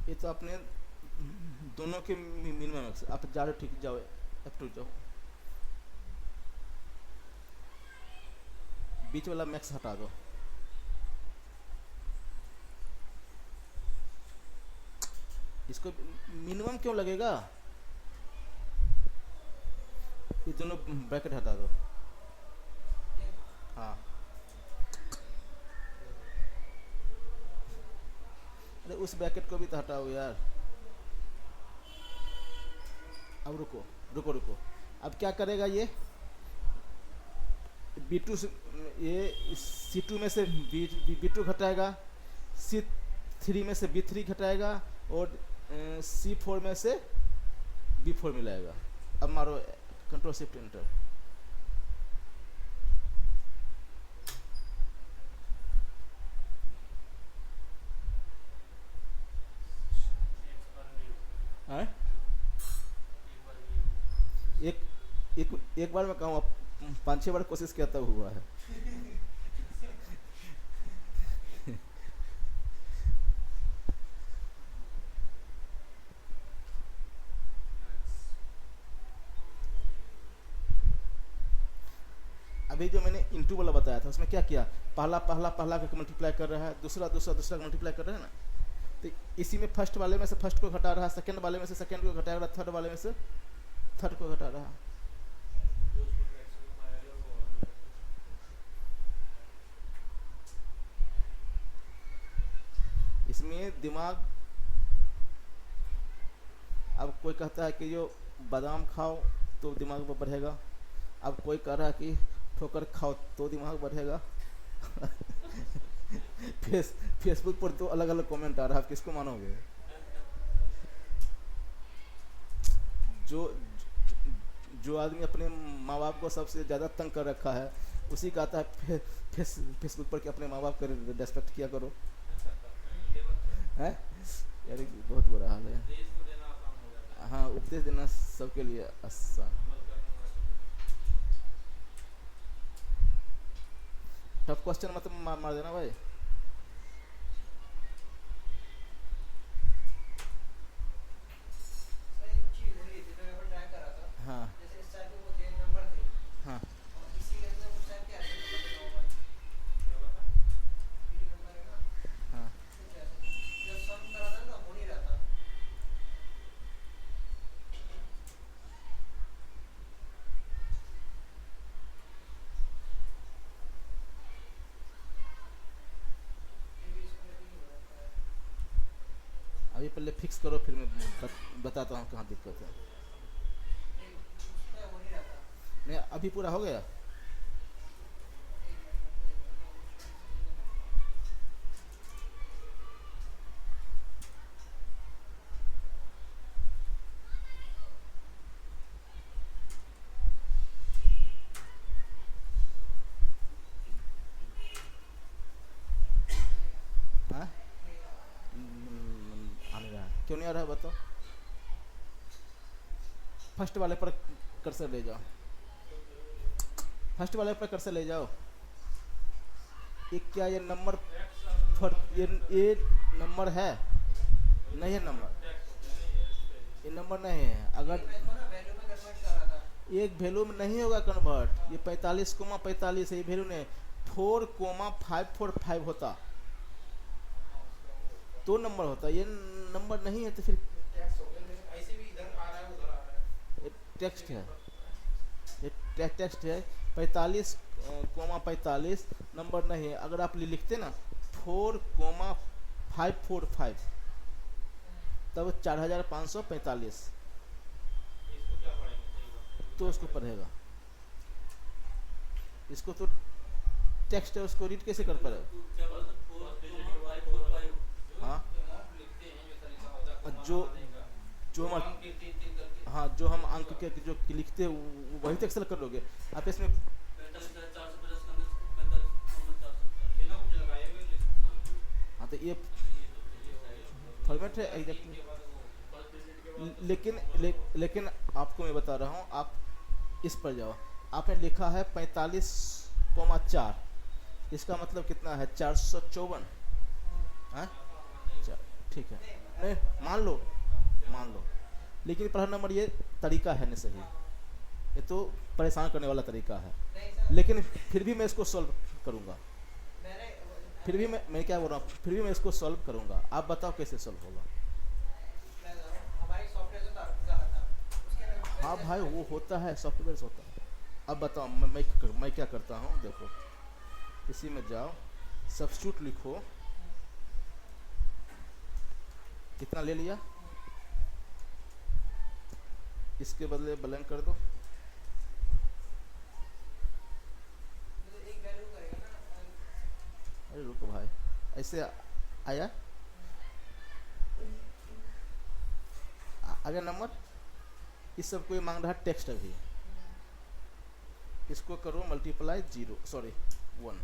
ये तो अपने दोनों के मिनिमम। आप जा रहे हो, ठीक, जाओ F2 जाओ, बीच वाला मैक्स हटा दो। इसको मिनिमम क्यों लगेगा? ये दोनों ब्रैकेट हटा दो। हाँ, अरे उस ब्रैकेट को भी तो हटाओ यार। अब रुको रुको रुको, अब क्या करेगा ये? B2 से ये C2 में से B2 घटाएगा, C3 में से B3 घटाएगा, और C4 में से B4 मिलाएगा। अब मारो कंट्रोल शिफ्ट एंटर। हाँ? एक बार मैं कहूँ, 5-6 बार कोशिश किया तब हुआ है। अभी जो मैंने इंटू वाला बताया था उसमें क्या किया? पहला पहला पहला का मल्टीप्लाई कर रहा है, दूसरा दूसरा दूसरा का मल्टीप्लाई कर रहा है ना। तो इसी में फर्स्ट वाले में से फर्स्ट को घटा रहा है, सेकंड वाले में से सेकंड को घटा रहा है, थर्ड वाले में से थर्ड को घटा रहा है। इसमें दिमाग, अब कोई कहता है कि जो बादाम खाओ तो दिमाग बढ़ेगा, अब कोई कह रहा है कि ठोकर खाओ तो दिमाग बढ़ेगा। फेसबुक पर तो अलग अलग कमेंट आ रहा है, आप किसको मानोगे? जो जो आदमी अपने माँ बाप को सबसे ज़्यादा तंग कर रखा है, उसी का आता है फेसबुक पर कि अपने माँ बाप का रेस्पेक्ट किया करो। हैं यार, बहुत बुरा हाल है। हाँ, उपदेश देना सबके लिए आसान। टफ क्वेश्चन मतलब मार देना भाई। सर एक चीज हो रही थी, मैं यहाँ ट्राई कर रहा था। हाँ जैसे इस टाइप के वो थे नंबर थे, हाँ और इसी के अंदर कुछ टाइप के ऐसे नंबर थे नॉर्मल, ये जो नंबर है ना, हाँ। कुछ ऐसे जब सम करा था ना हो नहीं रहा था। ये भी इसमें भी हो रहा है। अभी पहले फिक्स करो, फिर मैं बताता हूँ कहाँ दिक्कत है। नहीं, उसमें हो नहीं रहा था। नहीं, अभी पूरा हो गया। एक मिनट हाँ, आ नहीं रहा, क्यों नहीं आ रहा बताओ। फर्स्ट वाले पर कर्सर ले जाओ, फर्स्ट वाले पर कर्सर ले जाओ। ये क्या, ये नंबर ये नंबर है? नहीं है नंबर, ये नंबर नहीं है। अगर मैं इसको ना वैल्यू में कन्वर्ट कर रहा था। एक वैल्यू में नहीं होगा कन्वर्ट, ये 45,45 है, ये वैल्यू नहीं। 4,545 होता तो नंबर होता, ये नंबर नहीं है तो फिर टैक्स हो गया, लेकिन ऐसे भी इधर आ रहा है उधर आ रहा है। ये टेक्स्ट है, ये टेक्स्ट है। 45,45 नंबर नहीं है। अगर आप लिखते ना 4,545 तब 4,545 इसको क्या पढ़ेंगे? तो उसको पढ़ेगा। इसको तो टेक्स्ट है, उसको रीड कैसे कर पाएगा? क्या बोलते हैं? 4,545 हाँ, अमाउंट लिखते हैं जो तरीका होता है कोमा जो लगाने का, जो हम अंक के 3-3 करके हाँ, जो हम अंक के जो लिखते हैं वही तो एक्सेल कर लोगे आप। इसमें 45,450 का 45,450 ये ना कुछ लगाएगा लिस्ट। हाँ, तो ये ये तो फॉर्मेट है एग्जैक्टली। के बाद वो फर्स्ट विजिट के बाद लेकिन आपको मैं बता रहा हूँ, आप इस पर जाओ। आपने लिखा है 45,4, इसका मतलब कितना है? 454। हाँ, ठीक है, नहीं मान लो, लेकिन पहला नंबर ये तरीका है नहीं सही, ये तो परेशान करने वाला तरीका है। नहीं सर, लेकिन फिर भी मैं इसको सॉल्व करूँगा, मैंने फिर भी मैं क्या बोल रहा हूँ, फिर भी मैं इसको सॉल्व करूँगा। आप बताओ कैसे सॉल्व होगा। हमारी सॉफ्टवेयर से जाना था उसके अंदर। हाँ भाई, वो होता है, सॉफ्टवेयर होता है। अब बताओ मैं क्या करता हूँ, देखो इसी में जाओ, सब्स्टिट्यूट लिखो, कितना ले लिया, इसके बदले ब्लैंक कर दो। एक वैल्यू करेगा ना। अरे रुको भाई, ऐसे आया, आ गया नंबर। इस सब को ये मांग रहा है टेक्स्ट अभी, इसको करो मल्टीप्लाई 1।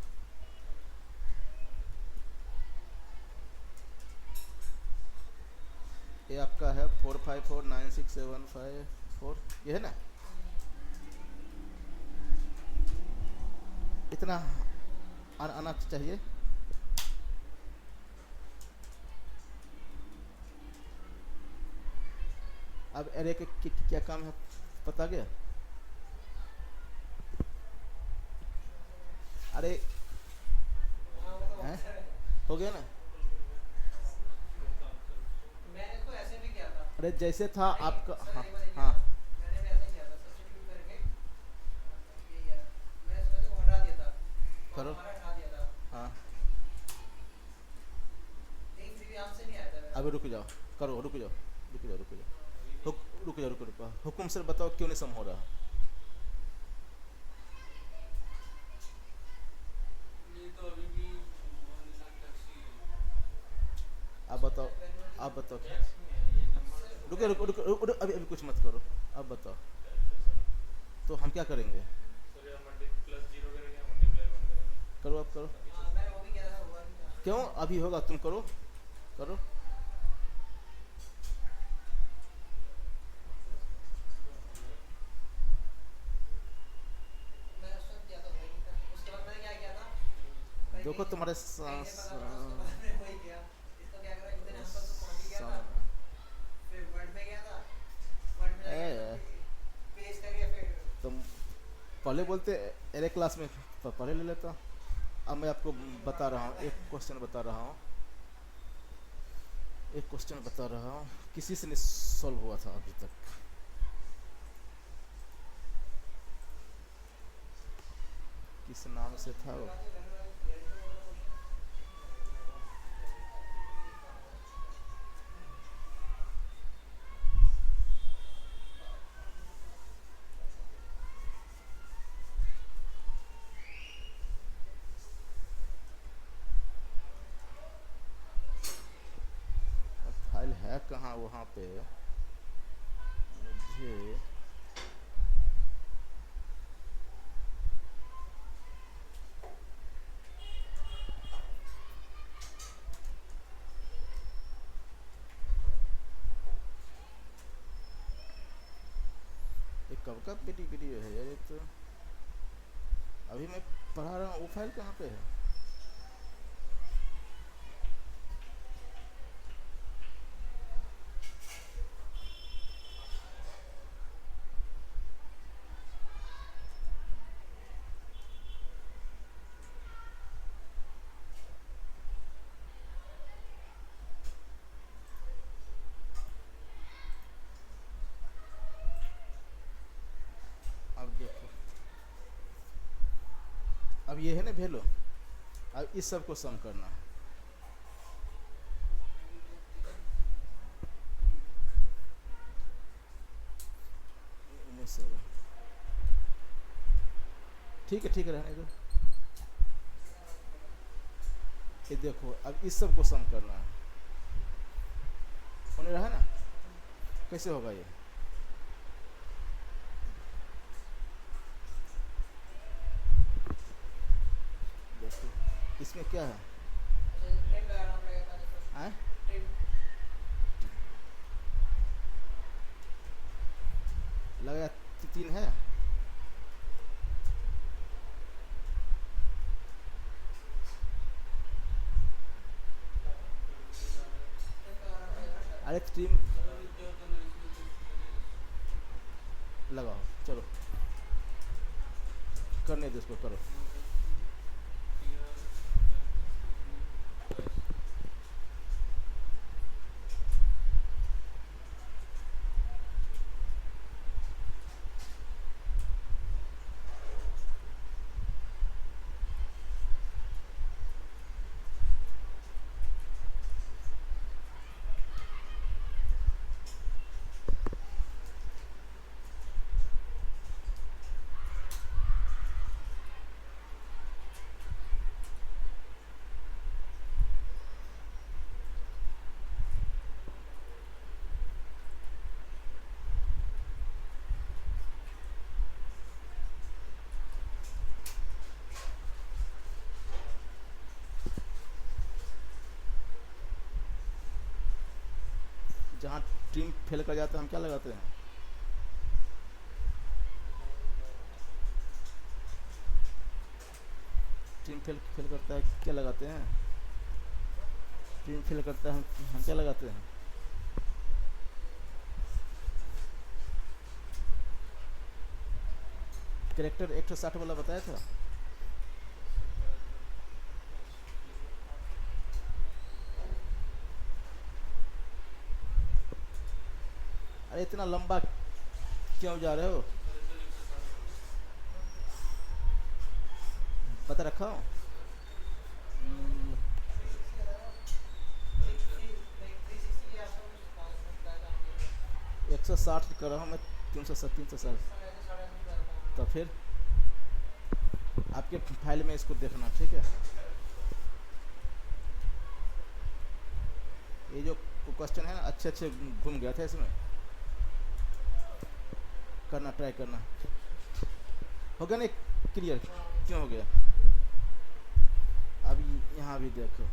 ये आपका है 4549675 ये है ना, इतना आना चाहिए। अब एरे के क्या काम है पता गया? अरे हैं? हो गया ना? मैंने इसको ऐसे भी किया था। अरे जैसे था आपका, सर, हाँ एक बार देखिए हाँ, ना, मैंने भी ऐसे किया था, सब्स्टिट्यूट करके ये यार मैंने इसमें से वो हटा दिया था और करो। हमारा हटा दिया था, हाँ, लेकिन फिर भी यहाँ से नहीं आया था मेरा। अभी रुक जाओ, करो, रुक जाओ। हुकुम से बताओ क्यों नहीं सम हो रहा। ये तो अभी भी 1 लाख टैक्स ही है। आप बताओ टैक्स में है ये नंबर। रुको, अभी कुछ मत करो, अब बताओ तो हम क्या करेंगे। सर ये +0 करेंगे, मल्टीप्लाई 1 करेंगे। करो, आप करो। हाँ, मैंने वो भी किया था, हुआ नहीं था। क्यों अभी होगा, तुम करो। देखो तुम्हारे कहीं से पता पड़ा उसके बाद में वही किया। इसको क्या करा, एक दिन हम तो पहुंच ही गया था, फिर वर्ड में गया था, वर्ड में जाके ए, पेस्ट करके फिर तुम पहले बोलते अरे क्लास में पहले ले लेता। अब मैं आपको बता रहा हूँ, एक क्वेश्चन बता रहा हूँ, एक क्वेश्चन बता रहा हूँ, किसी से नहीं सॉल्व हुआ था अभी तक। किस नाम से था वो? फाइल है कहाँ वहाँ पे मुझे? ये कब का वीडियो है यार, ये तो अभी मैं पढ़ा रहा हूँ। वो फाइल कहाँ पे है? अब देखो, अब ये है ना वैल्यू, अब इस सब को सम करना है। ठीक है, ठीक है, रहने दो। ये देखो, अब इस सब को सम करना है। होने रहा ना? कैसे होगा ये? देखो इसमें क्या है? ट्रिम लगाना पड़ेगा था। आए? ट्रिम लगा 3 है। लगाना पड़ेगा। अरे स्ट्रीम लगाओ, चलो करने दो, इसको करो। जहाँ टीम फेल कर जाता है हम क्या लगाते हैं? टीम फेल फेल करता है क्या लगाते हैं? टीम फेल करता है हम क्या लगाते हैं? कैरेक्टर 160 वाला बताया था। अरे इतना लंबा क्यों जा रहे हो? पता रखा हूँ। 160 कर रहा हूँ मैं, 360। तो फिर आपके फाइल में इसको देखना, ठीक है? ये जो क्वेश्चन है ना, अच्छे अच्छे घूम गया था इसमें। करना, ट्राई करना। हो गया नहीं क्लियर? क्यों हो गया? अब यहाँ भी देखो,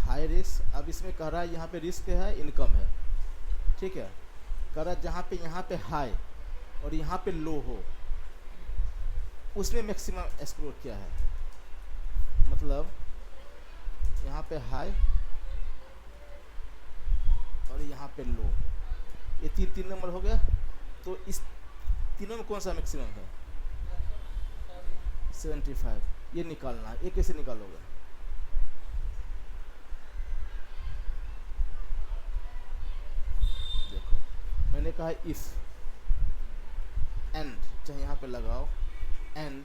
हाई रिस्क। अब इसमें कह रहा है यहाँ पे रिस्क है, इनकम है, ठीक है? कह रहा है जहाँ पे यहाँ पे हाई और यहाँ पे लो हो, उसमें मैक्सिमम एक्सप्लोर किया है, मतलब यहाँ पे हाई और यहाँ पे लो, ये तीन नंबर हो गया। तो इस तीनों में कौन सा मैक्सिमम है? 75। ये निकालना है, ये कैसे निकालोगे? देखो मैंने कहा इफ एंड, चाहे यहाँ पे लगाओ एंड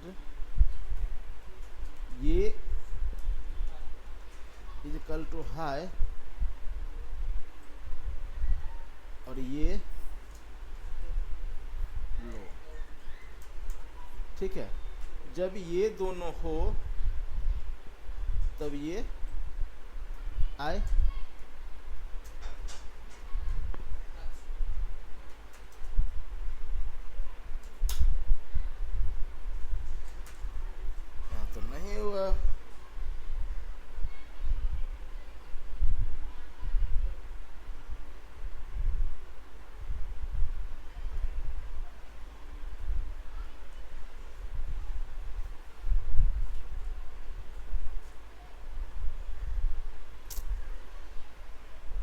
ये इज इक्वल टू हाई और ये लो, ठीक है। जब ये दोनों हो तब ये आए, तो नहीं हुआ।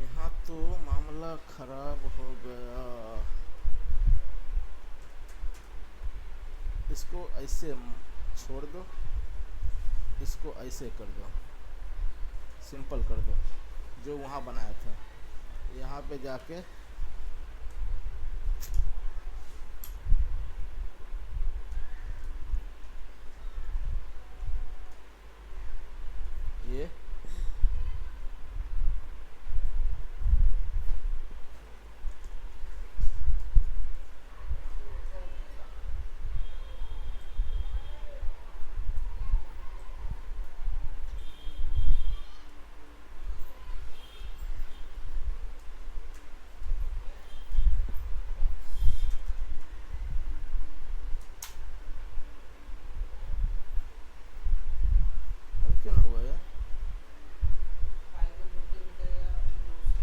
यहाँ तो मामला खराब हो गया। इसको ऐसे छोड़ दो, इसको ऐसे कर दो, सिंपल कर दो जो वहाँ बनाया था। यहाँ पे जाके ये अब क्यों ना हुआ यार? फाइव को लो तो निकलेगा लो से।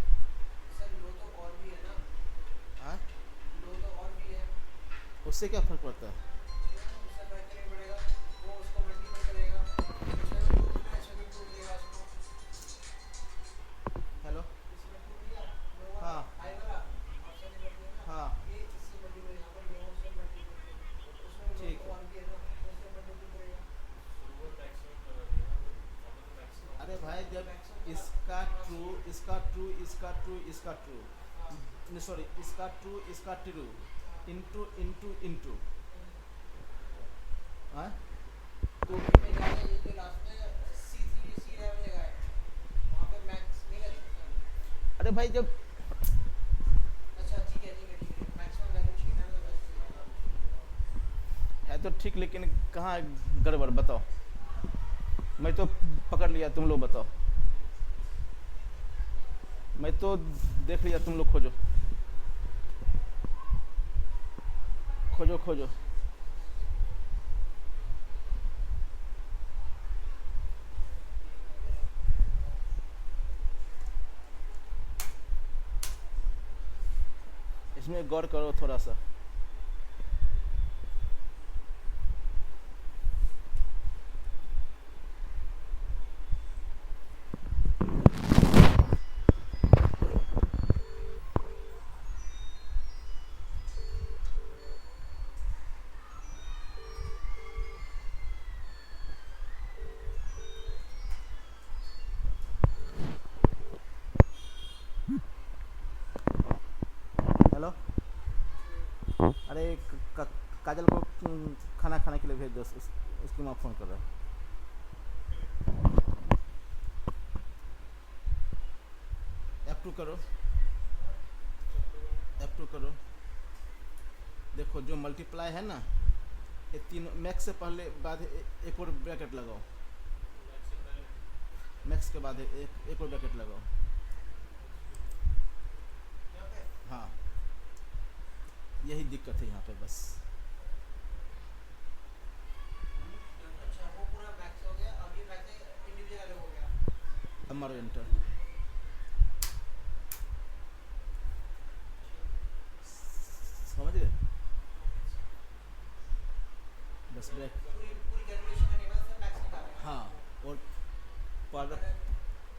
सर लो तो और भी है ना, हाँ, लो तो और भी है, उससे क्या फर्क पड़ता है? उससे फर्क नहीं पड़ेगा, वो उसको मल्टीपल करेगा, इसमें भी टूट गया, इसमें भी टूट गया उसको, हेलो, इसमें टूट गया लो वाला हाँ हाई वाला ऑप्शन नहीं बदलेगा ना, हाँ ये इससे मल्टीपल यहाँ पर लो उससे मल्टीपल करेगा, उसमें लो ठीक तो है। और भी है ना, तो उससे मल्टीपल करेगा। वो मैक्सिमम करा दिया वहाँ पे, तो मैक्सिमम अरे भाई जब Maximum इसका ट्रू इसका ट्रू इसका ट्रू इसका ट्रू हाँ सॉरी इसका ट्रू इसका ट्रू इंटू इंटू इंटू, हाँ तो में जाके ये जो लास्ट में C3 C11 जगह है, वहाँ पे मैक्स नहीं कर सकता। अरे भाई जब अच्छा ठीक है ठीक है ठीक है, मैक्सिमम वैल्यू छीना है तो बस है तो ठीक, लेकिन कहाँ गड़बड़ बताओ? मैं तो पकड़ लिया, तुम लोग बताओ। मैं तो देख लिया, तुम लोग खोजो खोजो खोजो। इसमें गौर करो थोड़ा सा। हेलो, अरे काजल को खाना खाने के लिए भेज दो, उसकी माँ फ़ोन कर रहा है। F2 करो, F2 करो। देखो जो मल्टीप्लाई है ना, ये तीनों मैक्स से पहले बाद एक और ब्रैकेट लगाओ, मैक्स के बाद एक और ब्रैकेट लगाओ। यहाँ पे हाँ यही दिक्कत है यहाँ पे बस। अच्छा वो पूरा मैक्स हो गया, अभी मैक्स इंडिविजुअल हो गया। अब मारो एंटर। समझ गए? बस ब्रैक पूरी पूरी कैलकुलेशन करने के बाद फिर मैक्स निकालेगा। हाँ, और पर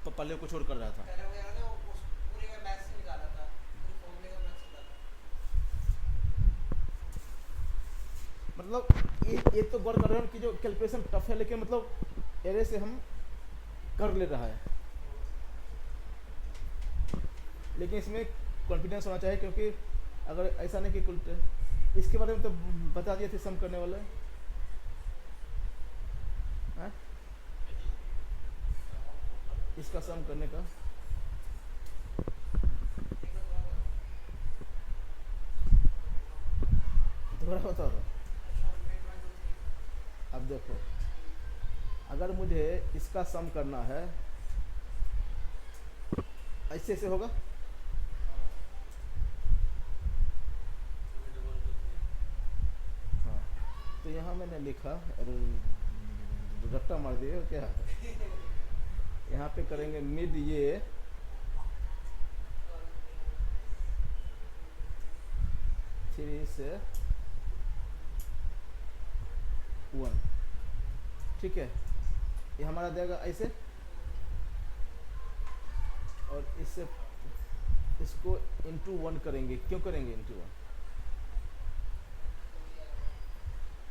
पहले पहले कुछ और कर रहा था। पहले वो क्या करता है, उस पूरे का मैक्स निकाला था, पूरे फॉर्मूले का मैक्स निकाला। मतलब ये तो गौर कर रहे हो कि जो कैलकुलेशन टफ है, लेकिन मतलब एरे से हम कर ले रहा है, लेकिन इसमें कॉन्फिडेंस होना चाहिए, क्योंकि अगर ऐसा नहीं कि इसके बारे में तो बता दिए थे सम करने वाले हैं? इसका सम करने का एक बार दोबारा करो। दोबारा बता दो। अच्छा, वेट 1 2 3। अब देखो, अगर मुझे इसका सम करना है, ऐसे ऐसे होगा, हाँ, तो यहाँ मैंने लिखा, रट्टा मार दिए हो क्या? यहाँ पे करेंगे मिड ये 3 से 1, ठीक है, ये हमारा देगा ऐसे, और इससे इसको इंटू 1 करेंगे। क्यों करेंगे इंटू 1?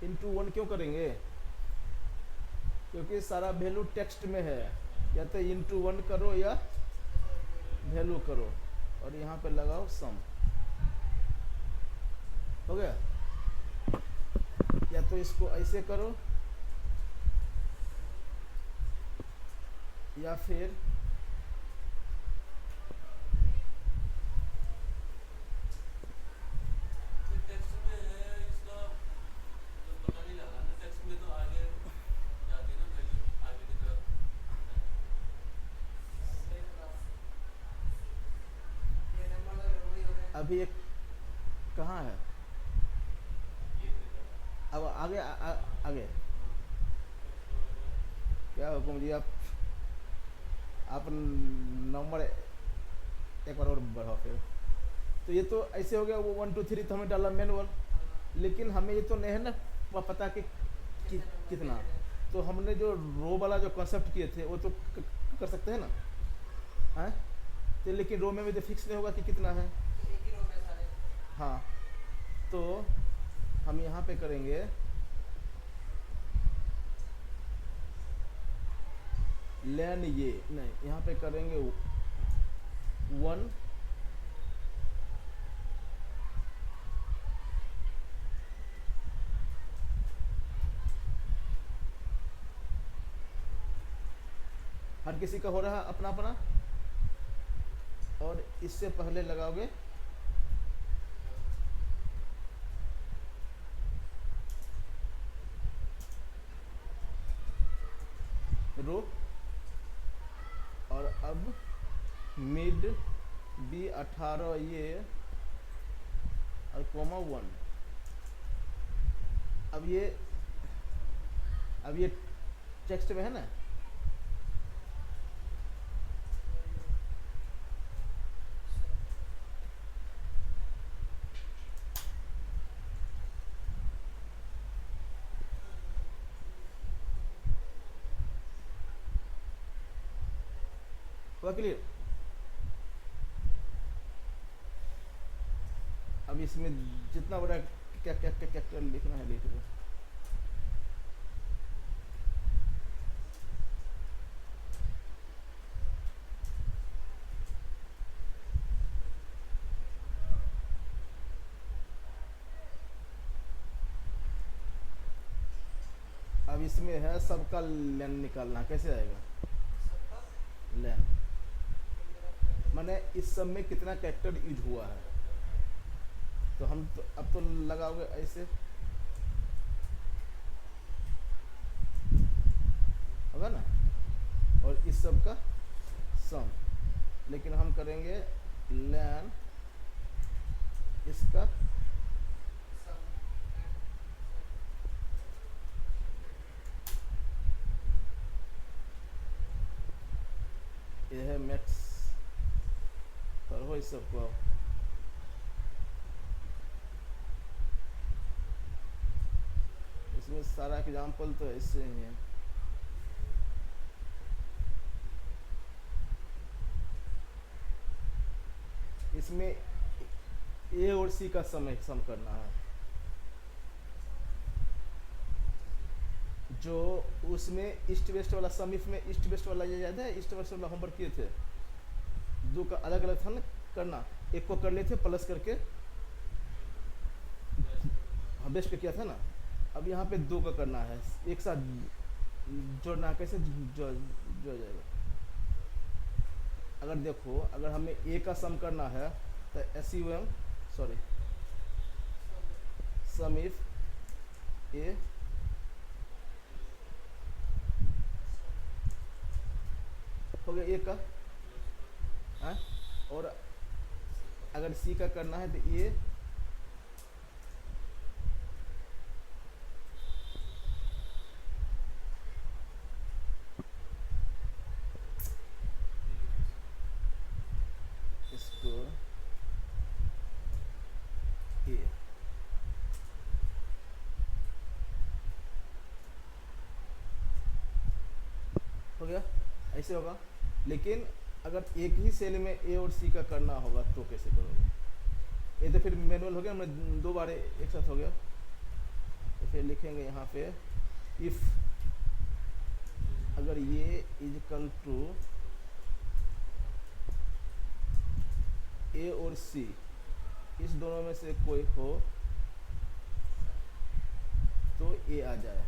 इंटू 1 क्यों करेंगे? क्योंकि सारा वैल्यू टेक्स्ट में है, या तो इंटू 1 करो या वैल्यू करो, और यहाँ पे लगाओ सम। हो गया? या तो इसको ऐसे करो, या फिर टेक्स्ट में है इसका तो पता नहीं लगा ना, टेक्स्ट में तो आगे जाती है ना वैल्यू आगे की तरफ। सही बता। ये नंबर तो गड़बड़ी हो गए। अभी एक कहाँ है? ये देखा। अब आगे आगे क्या हुक्म जी? आप नंबर एक बार और बढ़ाओ फिर। तो ये तो ऐसे हो गया, वो 1 2 3 तो हमें डाला मैनुअल, लेकिन हमें ये तो नहीं है ना पता कि कितना। तो हमने जो रो वाला जो कॉन्सेप्ट किए थे वो तो कर सकते हैं ना, हैं? तो लेकिन रो में भी तो फिक्स नहीं होगा कि कितना है। तो एक ही रो में सारे। हाँ, तो हम यहाँ पे करेंगे लैन, ये नहीं, यहाँ पे करेंगे 1 हर किसी का हो रहा है अपना अपना, और इससे पहले लगाओगे रो, और अब मिड बी 18 ये, और कोमा 1। अब ये टेक्स्ट में है ना, हुआ क्लियर? अब इसमें जितना बड़ा क्या क्या क्या क्या लिखना है लिख दो। अब इसमें है सबका लेन निकालना, कैसे आएगा सबका लेन? माने इस सब में कितना कैरेक्टर यूज हुआ है, तो हम तो अब तो लगाओगे ऐसे, होगा ना, और इस सब का सम, लेकिन हम करेंगे लेन इसका सब। ये है मैक्स, करो इस सब को। इसमें सारा एग्जाम्पल तो ऐसे ही है। इसमें ए और सी का सम करना है। जो उसमें ईस्ट वेस्ट वाला सम, इसमें ईस्ट वेस्ट वाला ये याद है, ईस्ट वेस्ट वाला होमवर्क किए थे, दो का अलग अलग था ना करना, एक को कर लिए थे प्लस करके, हाँ बेस्ट किया था ना। अब यहाँ पे दो का करना है, एक साथ जोड़ना है, कैसे जोड़ जाएगा। अगर देखो अगर हमें ए का सम करना है तो S U M sorry sum if A हो गया ए का है, और अगर सी का करना है तो ए इसको ए हो गया, ऐसे होगा। लेकिन अगर एक ही सेल में ए और सी का करना होगा तो कैसे करोगे। ये तो फिर मैनुअल हो गया, हमने दो बार एक साथ हो गया। तो फिर लिखेंगे यहाँ पे इफ अगर ये इज इक्वल टू ए और सी, इस दोनों में से कोई हो तो ए आ जाए।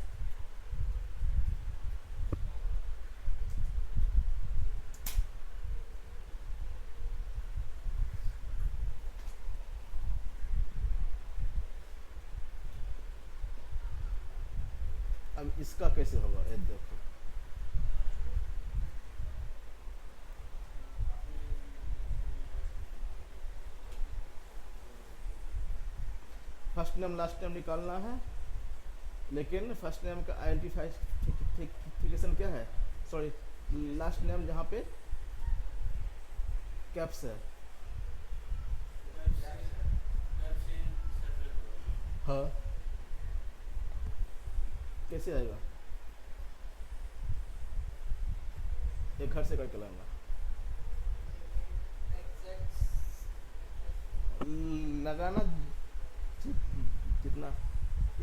अब इसका कैसे होगा ये देखो। फर्स्ट नेम लास्ट नेम निकालना है, लेकिन फर्स्ट नेम का आइडेंटिफिकेशन क्या है, सॉरी लास्ट नेम जहाँ पे कैप्स है। हाँ कैसे आएगा, एक घर से करके लाऊंगा। लगाना जितना,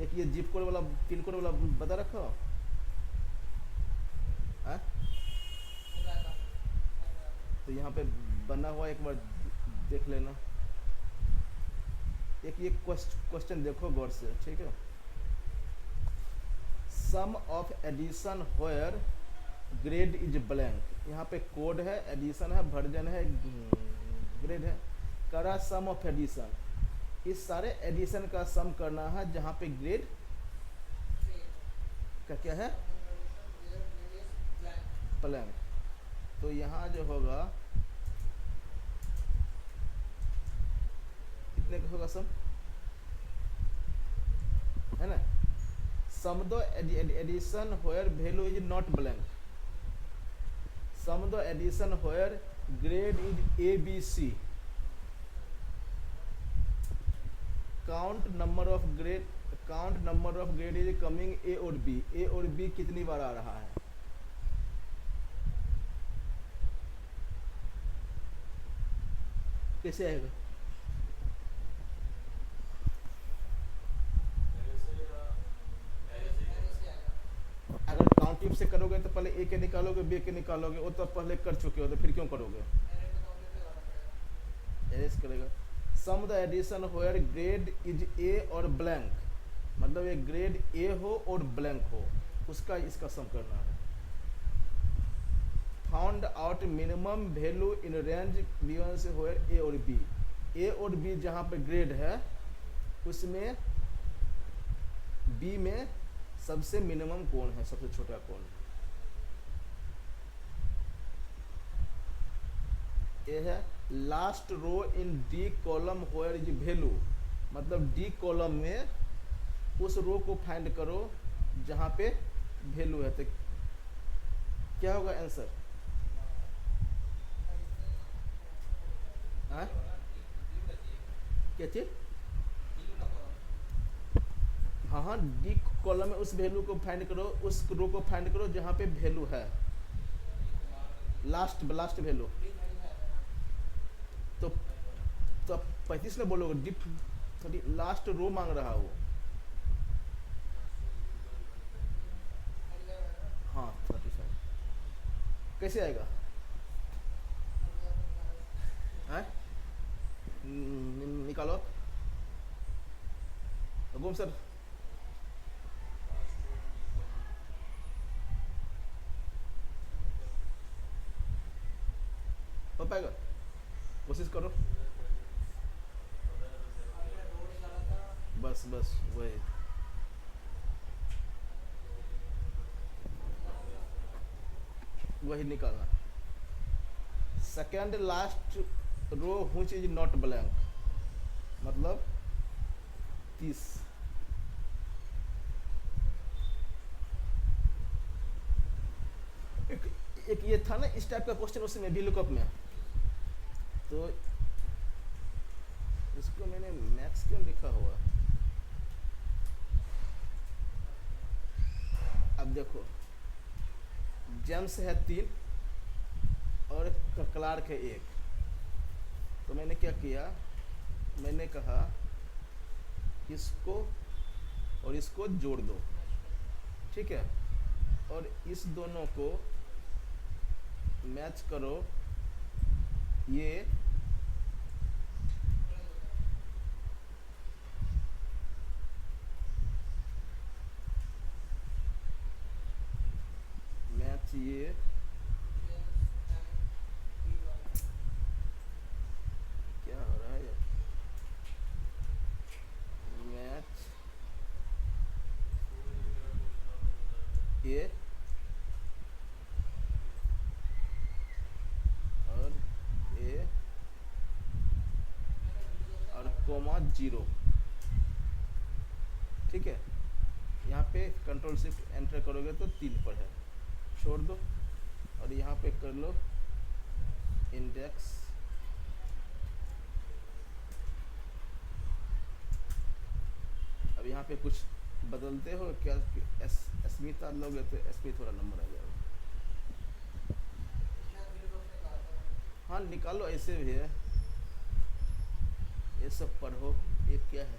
एक ये जिप कोड वाला पिन कोड वाला बता रखा हो है? तो यहाँ पे बना हुआ एक बार देख लेना। एक ये क्वेश्चन देखो गौर से, ठीक है। Sum of addition where grade is blank, यहाँ पे कोड है, एडिशन है, वर्जन है, ग्रेड है। करा सम ऑफ एडिशन, इस सारे एडिशन का सम करना है जहाँ पे ग्रेड का क्या है ब्लैंक। तो यहाँ जो होगा कितने का होगा सम, है ना। Sum the addition where value is not blank, sum the addition where grade is A B C, count number of grade is coming A or B, A or B कितनी बार आ रहा है। कैसे आएगा, अगर काउंटिंग से करोगे तो पहले ए के निकालोगे, बी के निकालोगे, वो तो पहले कर चुके हो तो फिर क्यों करोगे, एरेस करेगा। Sum the addition where grade is A or blank, मतलब ये ग्रेड ए हो और ब्लैंक हो, उसका इसका सम करना है। Found out minimum value in range B1 से होयर ए or B, A or B जहाँ पे ग्रेड है उसमें बी में सबसे मिनिमम कौन है, सबसे छोटा कौन है। ये है last row in D column where is value, मतलब डी कॉलम में उस रो को फाइंड करो जहाँ पे वैल्यू है। तो क्या होगा आंसर, क्या चीज, हाँ हाँ, डी कॉलम में उस वैल्यू को फाइंड करो, उस रो को फाइंड करो जहाँ पे वैल्यू है, लास्ट लास्ट वैल्यू। तो तो आप 35 में बोलोगे, डिप 30 लास्ट रो मांग रहा वो। हाँ 35 कैसे आएगा है? निकालो गुम सर। हो पाएगा, कोशिश करो। बस बस वही निकालना। Second last row which is not blank, मतलब 30। एक ये था ना इस टाइप का क्वेश्चन उसमें भी लुकअप में, तो इसको मैंने मैक्स क्यों लिखा हुआ। अब देखो जेम्स है 3 और क्लार्क है 1, तो मैंने क्या किया, मैंने कहा इसको और इसको जोड़ दो, ठीक है, और इस दोनों को मैच करो, ये मैच ये क्या हो रहा है यार, मैच ये और ये और कोमा 0, ठीक है। यहाँ पे कंट्रोल शिफ्ट एंटर करोगे तो 3 पर है, छोड़ दो, और यहाँ पे कर लो इंडेक्स, अब यहाँ पे कुछ बदलते हो क्या, स्मिथ आ लोगे तो स्मिथ वाला नंबर आ जाएगा। हाँ निकालो, ऐसे भी है, ये सब पढ़ो। ये क्या है,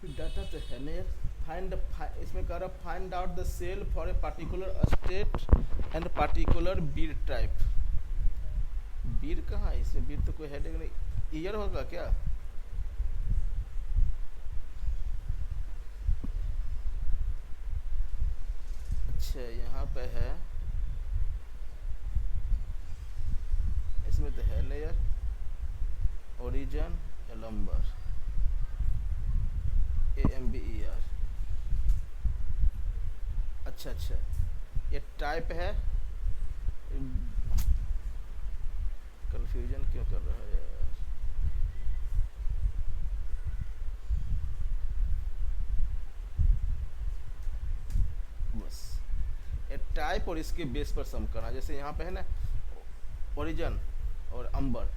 डाटा तो है नहीं। फाइंड, इसमें कह रहा find out the cell for a particular state and particular beer type. Beer कहाँ है इसमें, बीर तो कोई हेडिंग नहीं, ईयर होगा क्या। अच्छा यहाँ पे है, इसमें तो है नहीं यार, ओरिजिन एलम्बर AMBER। अच्छा अच्छा, ये टाइप है, कंफ्यूजन क्यों कर रहा है यार। बस ये टाइप और इसके बेस पर सम करना, जैसे यहाँ पे है ना ओरिजिन और अंबर,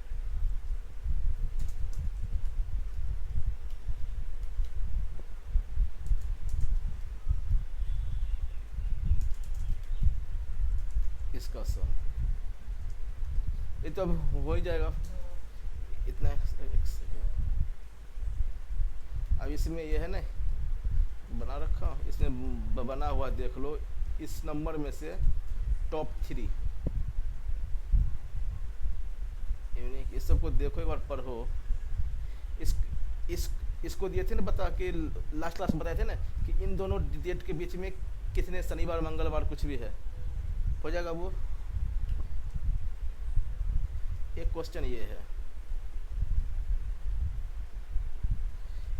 इसका सम, ये तो अब हो ही जाएगा इतना। एक सेकेंड, अब इसमें ये है ना बना रखा, इसमें बना हुआ देख लो, इस नंबर में से टॉप 3 यूनिक, इस सबको देखो एक बार पढ़ो। इसको दिए थे ना बता के, लास्ट बताए थे ना कि इन दोनों डेट के बीच में कितने शनिवार मंगलवार कुछ भी है, हो जाएगा वो। एक क्वेश्चन ये है,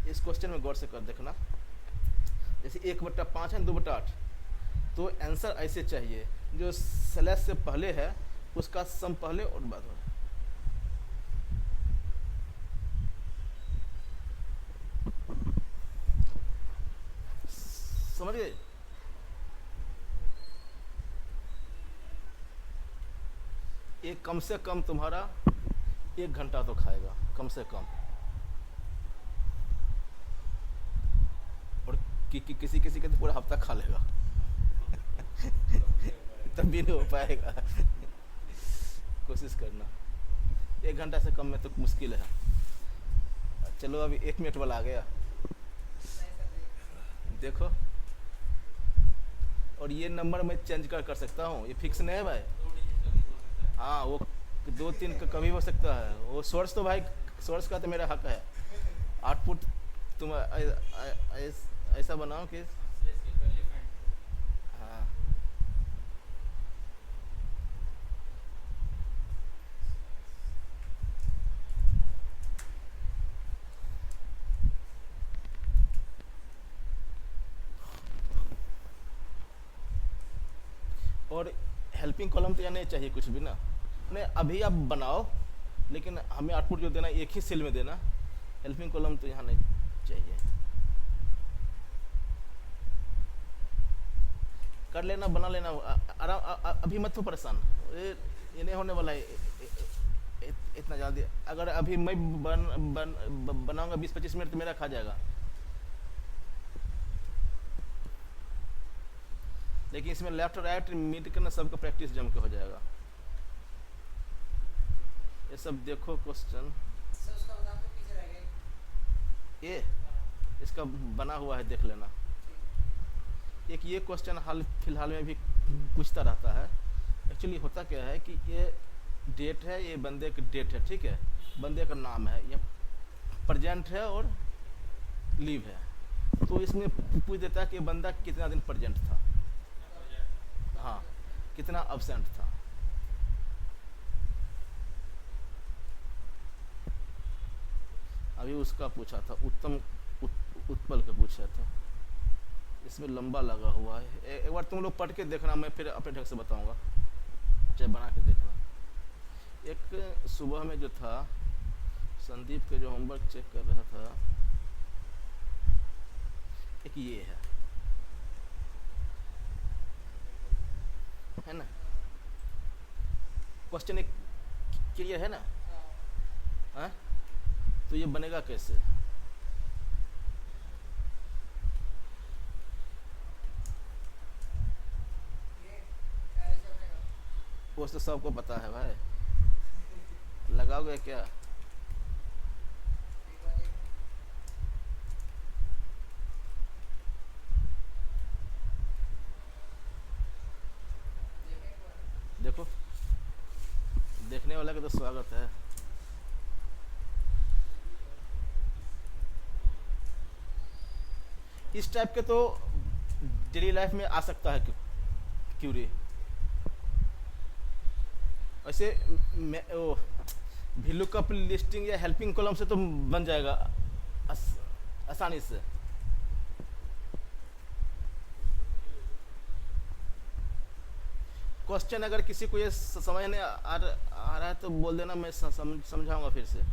इस क्वेश्चन में गौर से कर देखना, जैसे 1/5 है 2/8, तो आंसर ऐसे चाहिए जो स्लैश से पहले है उसका सम पहले और बाद में। समझ गए। ये कम से कम तुम्हारा 1 घंटा तो खाएगा, कम से कम। कि किसी किसी का तो पूरा हफ्ता खा लेगा तब भी नहीं हो पाएगा कोशिश करना 1 घंटा से कम में तो मुश्किल है। चलो अभी 1 मिनट वाला आ गया नहीं सर देखो। और ये नंबर मैं चेंज कर सकता हूँ, ये फिक्स नहीं है भाई। 2 डिजिट का भी हो सकता है। हाँ वो 2-3 का कभी हो सकता है। वो सोर्स तो भाई सोर्स का तो मेरा हक है। आउटपुट तुम ऐसा बनाओ कि इसके पहले फाइंड हाँ और हेल्पिंग कॉलम तो यहाँ नहीं चाहिए कुछ भी ना। नहीं अभी आप बनाओ लेकिन हमें आउटपुट जो देना एक ही सेल में देना। हेल्पिंग कॉलम तो यहाँ नहीं चाहिए। कर लेना बना लेना आराम। अभी मत हो परेशान, ये नहीं होने वाला है इतना जल्दी। अगर अभी मैं बनाऊंगा 20-25 मिनट तो मेरा खा जाएगा। लेकिन इसमें लेफ्ट और राइट मिड करना सबका प्रैक्टिस जम के हो जाएगा। ये सब देखो क्वेश्चन। सर उसका बता दो पीछे रह गए। ये इसका बना हुआ है देख लेना। एक ये क्वेश्चन हाल फिलहाल में भी पूछता रहता है। एक्चुअली होता क्या है कि ये डेट है, ये बंदे का डेट है, ठीक है, बंदे का नाम है, ये प्रेजेंट है और लीव है। तो इसमें पूछ देता है कि ये बंदा कितना दिन प्रेजेंट था, हाँ कितना अब्सेंट था। अभी उसका पूछा था उत्पल का पूछा था। इसमें लंबा लगा हुआ है। एक बार तुम लोग पढ़ के देखना, मैं फिर अपने ढंग से बताऊंगा, चाहे बना के देखना। एक सुबह में जो था संदीप के जो होमवर्क चेक कर रहा था, एक ये है ना क्वेश्चन। एक क्लियर है ना? हाँ तो ये बनेगा कैसे? वो तो सबको पता है भाई। लगाओगे क्या? देखो देखने वाला का तो स्वागत है। इस टाइप के तो डेली लाइफ में आ सकता है क्यूरी। वैसे VLOOKUP लिस्टिंग या हेल्पिंग कॉलम से तो बन जाएगा आसानी से। क्वेश्चन अगर किसी को ये समझ नहीं आ रहा है तो बोल देना, मैं समझाऊंगा फिर से।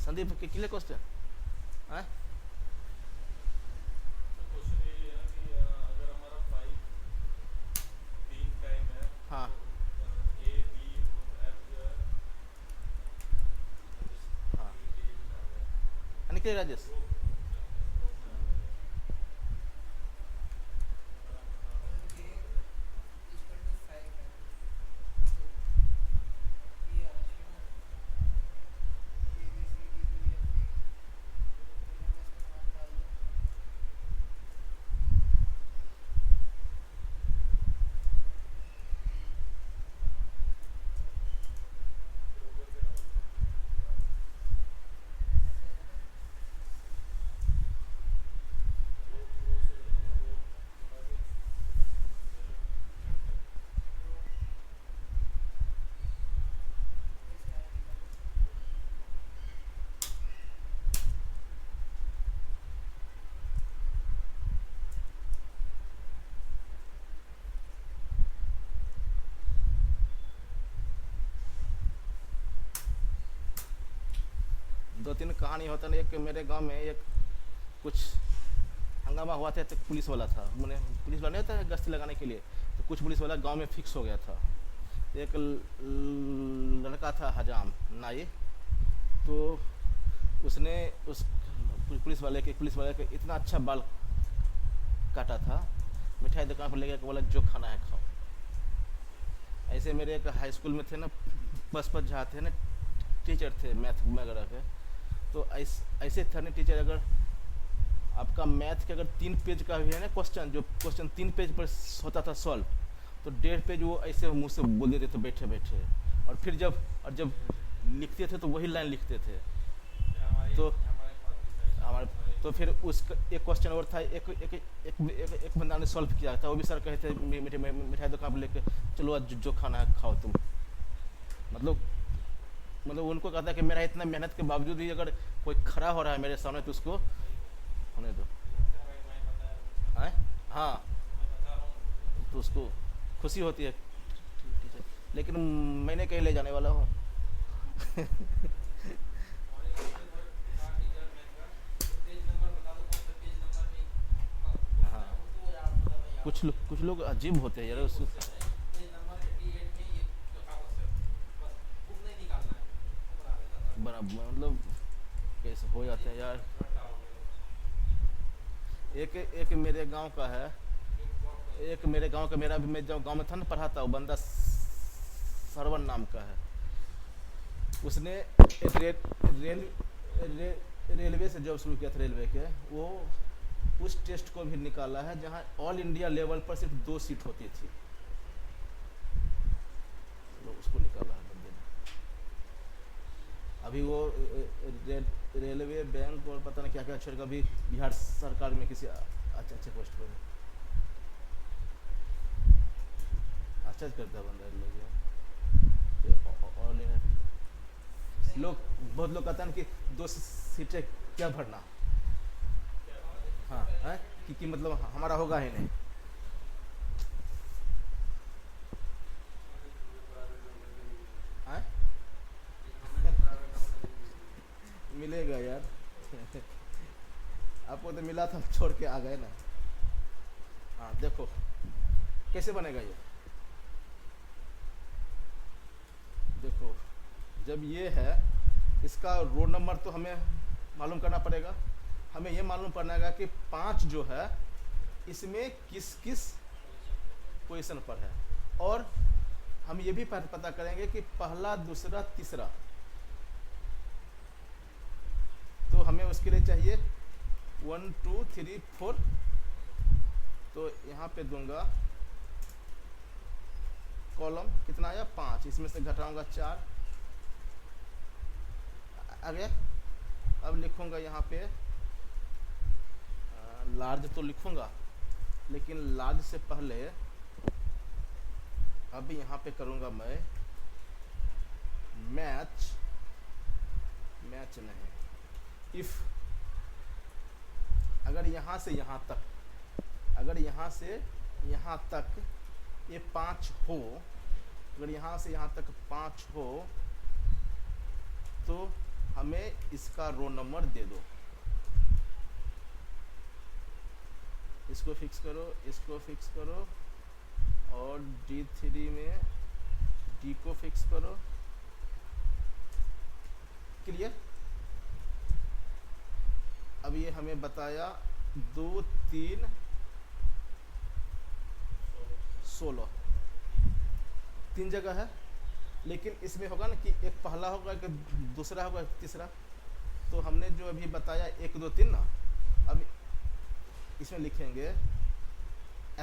संदीप के क्लियर क्वेश्चन है? क्वेश्चन ये है कि अगर हमारा 3 टाइम है, हाँ A B और F जो है हाँ यानी कि राजेश दो तीन कहानी होता नहीं। एक मेरे गांव में एक कुछ हंगामा हुआ था, तो पुलिस वाला था, मैंने पुलिस वाला नहीं होता है गश्ती लगाने के लिए, तो कुछ पुलिस वाला गांव में फिक्स हो गया था। एक लड़का था हजाम नाई, तो उसने उस पुलिस वाले के इतना अच्छा बाल काटा था, मिठाई दुकान पर ले गया, बोला जो खाना है खाओ। ऐसे मेरे एक हाई स्कूल में थे ना, पशुपत झा थे ना, टीचर थे मैथ वगैरह के। तो ऐसे थे ना टीचर, अगर आपका मैथ के अगर 3 पेज का भी है ना क्वेश्चन, जो क्वेश्चन 3 पेज पर होता था सॉल्व, तो 1.5 पेज वो ऐसे मुंह से बोल देते थे बैठे बैठे। और जब लिखते थे तो वही लाइन लिखते थे। तो हमारे तो फिर उसका एक क्वेश्चन और था, एक बंदा ने सॉल्व किया था, वो भी सर कहते मिठाई दुकान पर लेके चलो आज जो खाना है खाओ तुम। मतलब उनको कहता है कि मेरा इतना मेहनत के बावजूद भी अगर कोई खड़ा हो रहा है मेरे सामने तो उसको होने दो। हैं? हाँ, तो उसको खुशी होती है टीचर, लेकिन मैं नहीं कहीं ले जाने वाला हूँ। हाँ, कुछ लोग अजीब होते हैं यार उस मतलब कैसे हो जाते हैं यार। एक मेरे गांव का है, एक मेरे गांव का, मैं जो गांव में था ना पढ़ा था, वो बंदा सरवन नाम का है। उसने एक रेलवे से जॉब शुरू किया था, रेलवे के। वो उस टेस्ट को भी निकाला है जहां ऑल इंडिया लेवल पर सिर्फ 2 सीट होती थी, तो उसको निकाला है बंदे ने। अभी वो रेलवे बैंक और पता नहीं क्या क्या छोड़ कर अभी बिहार सरकार में किसी अच्छे पोस्ट पर है। अच्छा करता है बंदा लोग बहुत लोग कहते हैं कि 2 सीटें क्या भरना। हाँ है कि मतलब हमारा होगा ही नहीं। है? मिलेगा यार। आपको तो मिला था, छोड़ के आ गए ना। हाँ देखो कैसे बनेगा ये। देखो जब ये है, इसका रोड नंबर तो हमें मालूम करना पड़ेगा। हमें ये मालूम करना है कि 5 जो है इसमें किस किस पोजीशन पर है, और हम ये भी पता करेंगे कि पहला दूसरा तीसरा। तो हमें उसके लिए चाहिए 1 2 3 4। तो यहाँ पे दूंगा कॉलम कितना आया 5, इसमें से घटाऊंगा 4 आ गया। अब लिखूंगा यहाँ पे लार्ज तो लिखूंगा, लेकिन लार्ज से पहले अब यहाँ पे करूंगा मैं मैच नहीं, इफ अगर यहाँ से यहाँ तक, अगर यहाँ से यहाँ तक ये 5 हो, अगर यहाँ से यहाँ तक 5 हो तो हमें इसका रो नंबर दे दो। इसको फिक्स करो, इसको फिक्स करो, और D3 में D को फिक्स करो। क्लियर? अब ये हमें बताया 2 3 16 3 जगह है, लेकिन इसमें होगा ना कि एक पहला होगा, एक दूसरा होगा, एक तीसरा। तो हमने जो अभी बताया 1 2 3 ना, अब इसमें लिखेंगे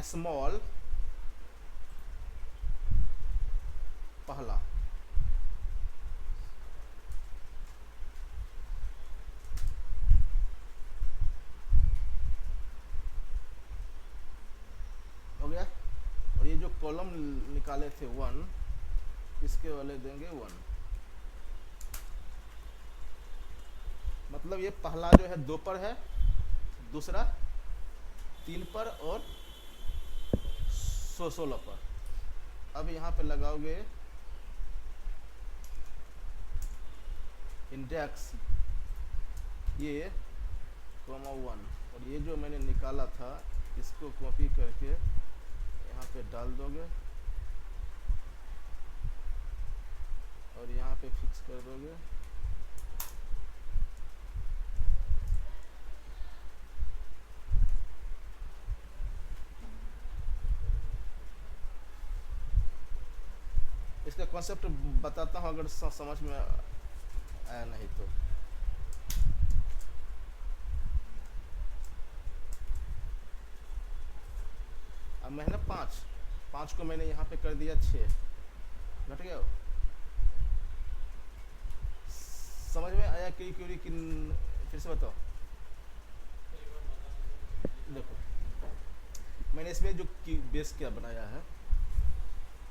स्मॉल पहला, हो गया। और ये जो कॉलम निकाले थे 1, इसके वाले देंगे 1। मतलब ये पहला जो है 2 पर है, दूसरा 3 पर, और 16 पर। अब यहाँ पे लगाओगे इंडेक्स ये कॉमा 1, और ये जो मैंने निकाला था इसको कॉपी करके यहाँ पे डाल दोगे और यहाँ पे फिक्स कर दोगे। इसका कॉन्सेप्ट बताता हूँ, अगर समझ में आया नहीं तो। अब मैंने 5 को मैंने यहाँ पे कर दिया 6, घट गया। समझ में आया कि क्यूरी कि फिर से बताओ। देखो मैंने इसमें जो बेस क्या बनाया है,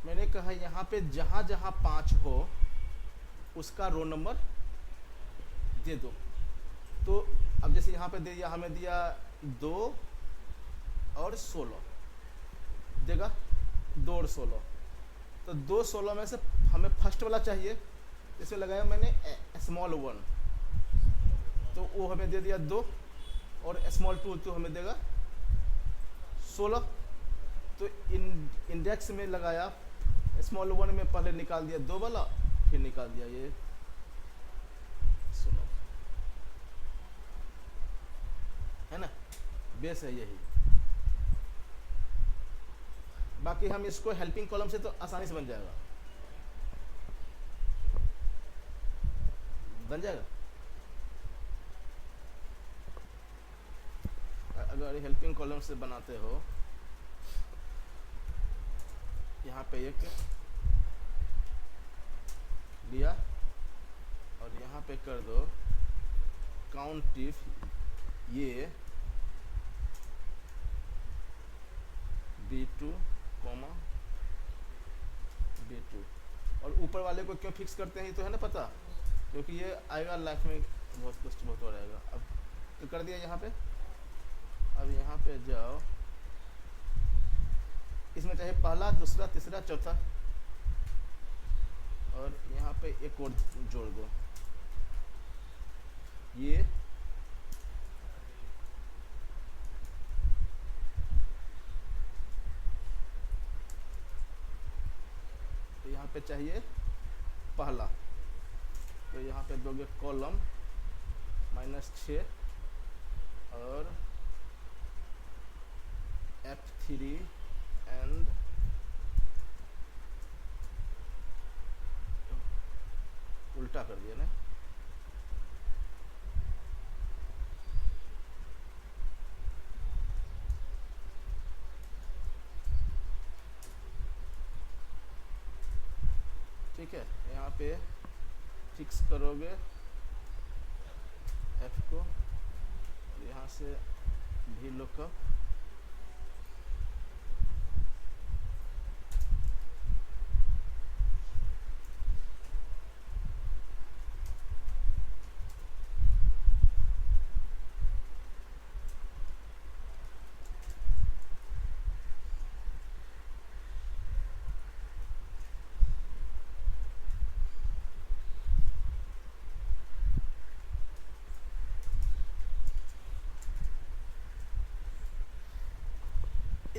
मैंने कहा यहाँ पे जहाँ जहाँ 5 हो उसका रो नंबर दे दो। तो अब जैसे यहाँ पे दे दिया, हमें दिया 2 और 16 देगा, 2 और 16, तो 2 16 में से हमें फर्स्ट वाला चाहिए, इसमें लगाया मैंने स्मॉल 1, तो वो हमें दे दिया 2, और स्मॉल 2 तो हमें देगा 16। तो इंडेक्स में लगाया स्मॉल 1 में पहले निकाल दिया 2 वाला, फिर निकाल दिया ये 16, है ना, बेस है यही। बाकी हम इसको हेल्पिंग कॉलम से तो आसानी से बन जाएगा, बन जाएगा। अगर हेल्पिंग कॉलम से बनाते हो, यहाँ पे एक लिया और यहाँ पे कर दो काउंट इफ ये B2, B2, और ऊपर वाले को क्यों फिक्स करते हैं ये तो है ना पता, क्योंकि ये आएगा लाइफ में बहुत कष्ट बहुत हो रहेगा। अब तो कर दिया यहाँ पे। अब यहाँ पे जाओ, इसमें चाहे पहला, दूसरा, तीसरा, चौथा, और यहाँ पे एक और जोड़ दो, ये तो यहाँ पे चाहिए पहला, तो यहाँ पे दोगे कॉलम -6 और F3 एंड उल्टा कर दिया ना, ठीक है। यहाँ पे फिक्स करोगे F को, और यहाँ से भी लुकअप,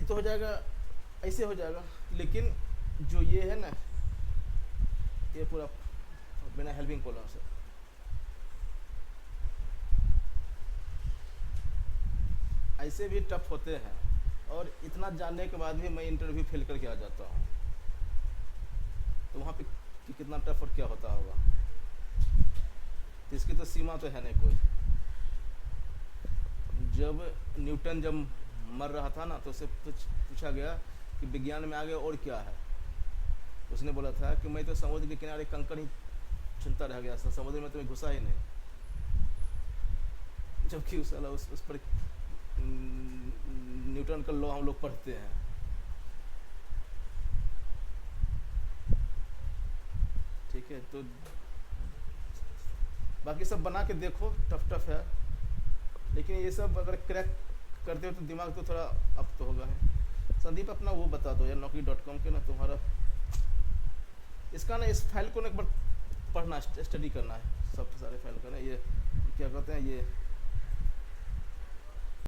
तो हो जाएगा, ऐसे हो जाएगा। लेकिन जो ये है ना, ये पूरा बिना हेल्पिंग कॉलम से, ऐसे भी टफ होते हैं, और इतना जानने के बाद भी मैं इंटरव्यू फेल करके आ जाता हूँ। तो वहाँ पे कि कितना टफ और क्या होता होगा, तो इसकी तो सीमा तो है नहीं कोई। जब न्यूटन जब मर रहा था ना, तो उससे पूछा गया कि विज्ञान में आगे और क्या है, तो उसने बोला था कि मैं तो समुद्र के किनारे कंकड़ ही चुनता रह गया, समुद्र में तो मैं घुसा ही नहीं। जबकि उस पर न्यूटन का लॉ हम लोग पढ़ते हैं। ठीक है, तो बाकी सब बना के देखो, टफ है, लेकिन ये सब अगर क्रैक करते हो तो दिमाग तो थोड़ा अप तो होगा है। संदीप अपना वो बता दो यार, naukri.com के ना तुम्हारा इसका ना, इस फाइल को ना एक बार पढ़ना, स्टडी करना है, सब सारे फाइल का ना, ये क्या कहते हैं, ये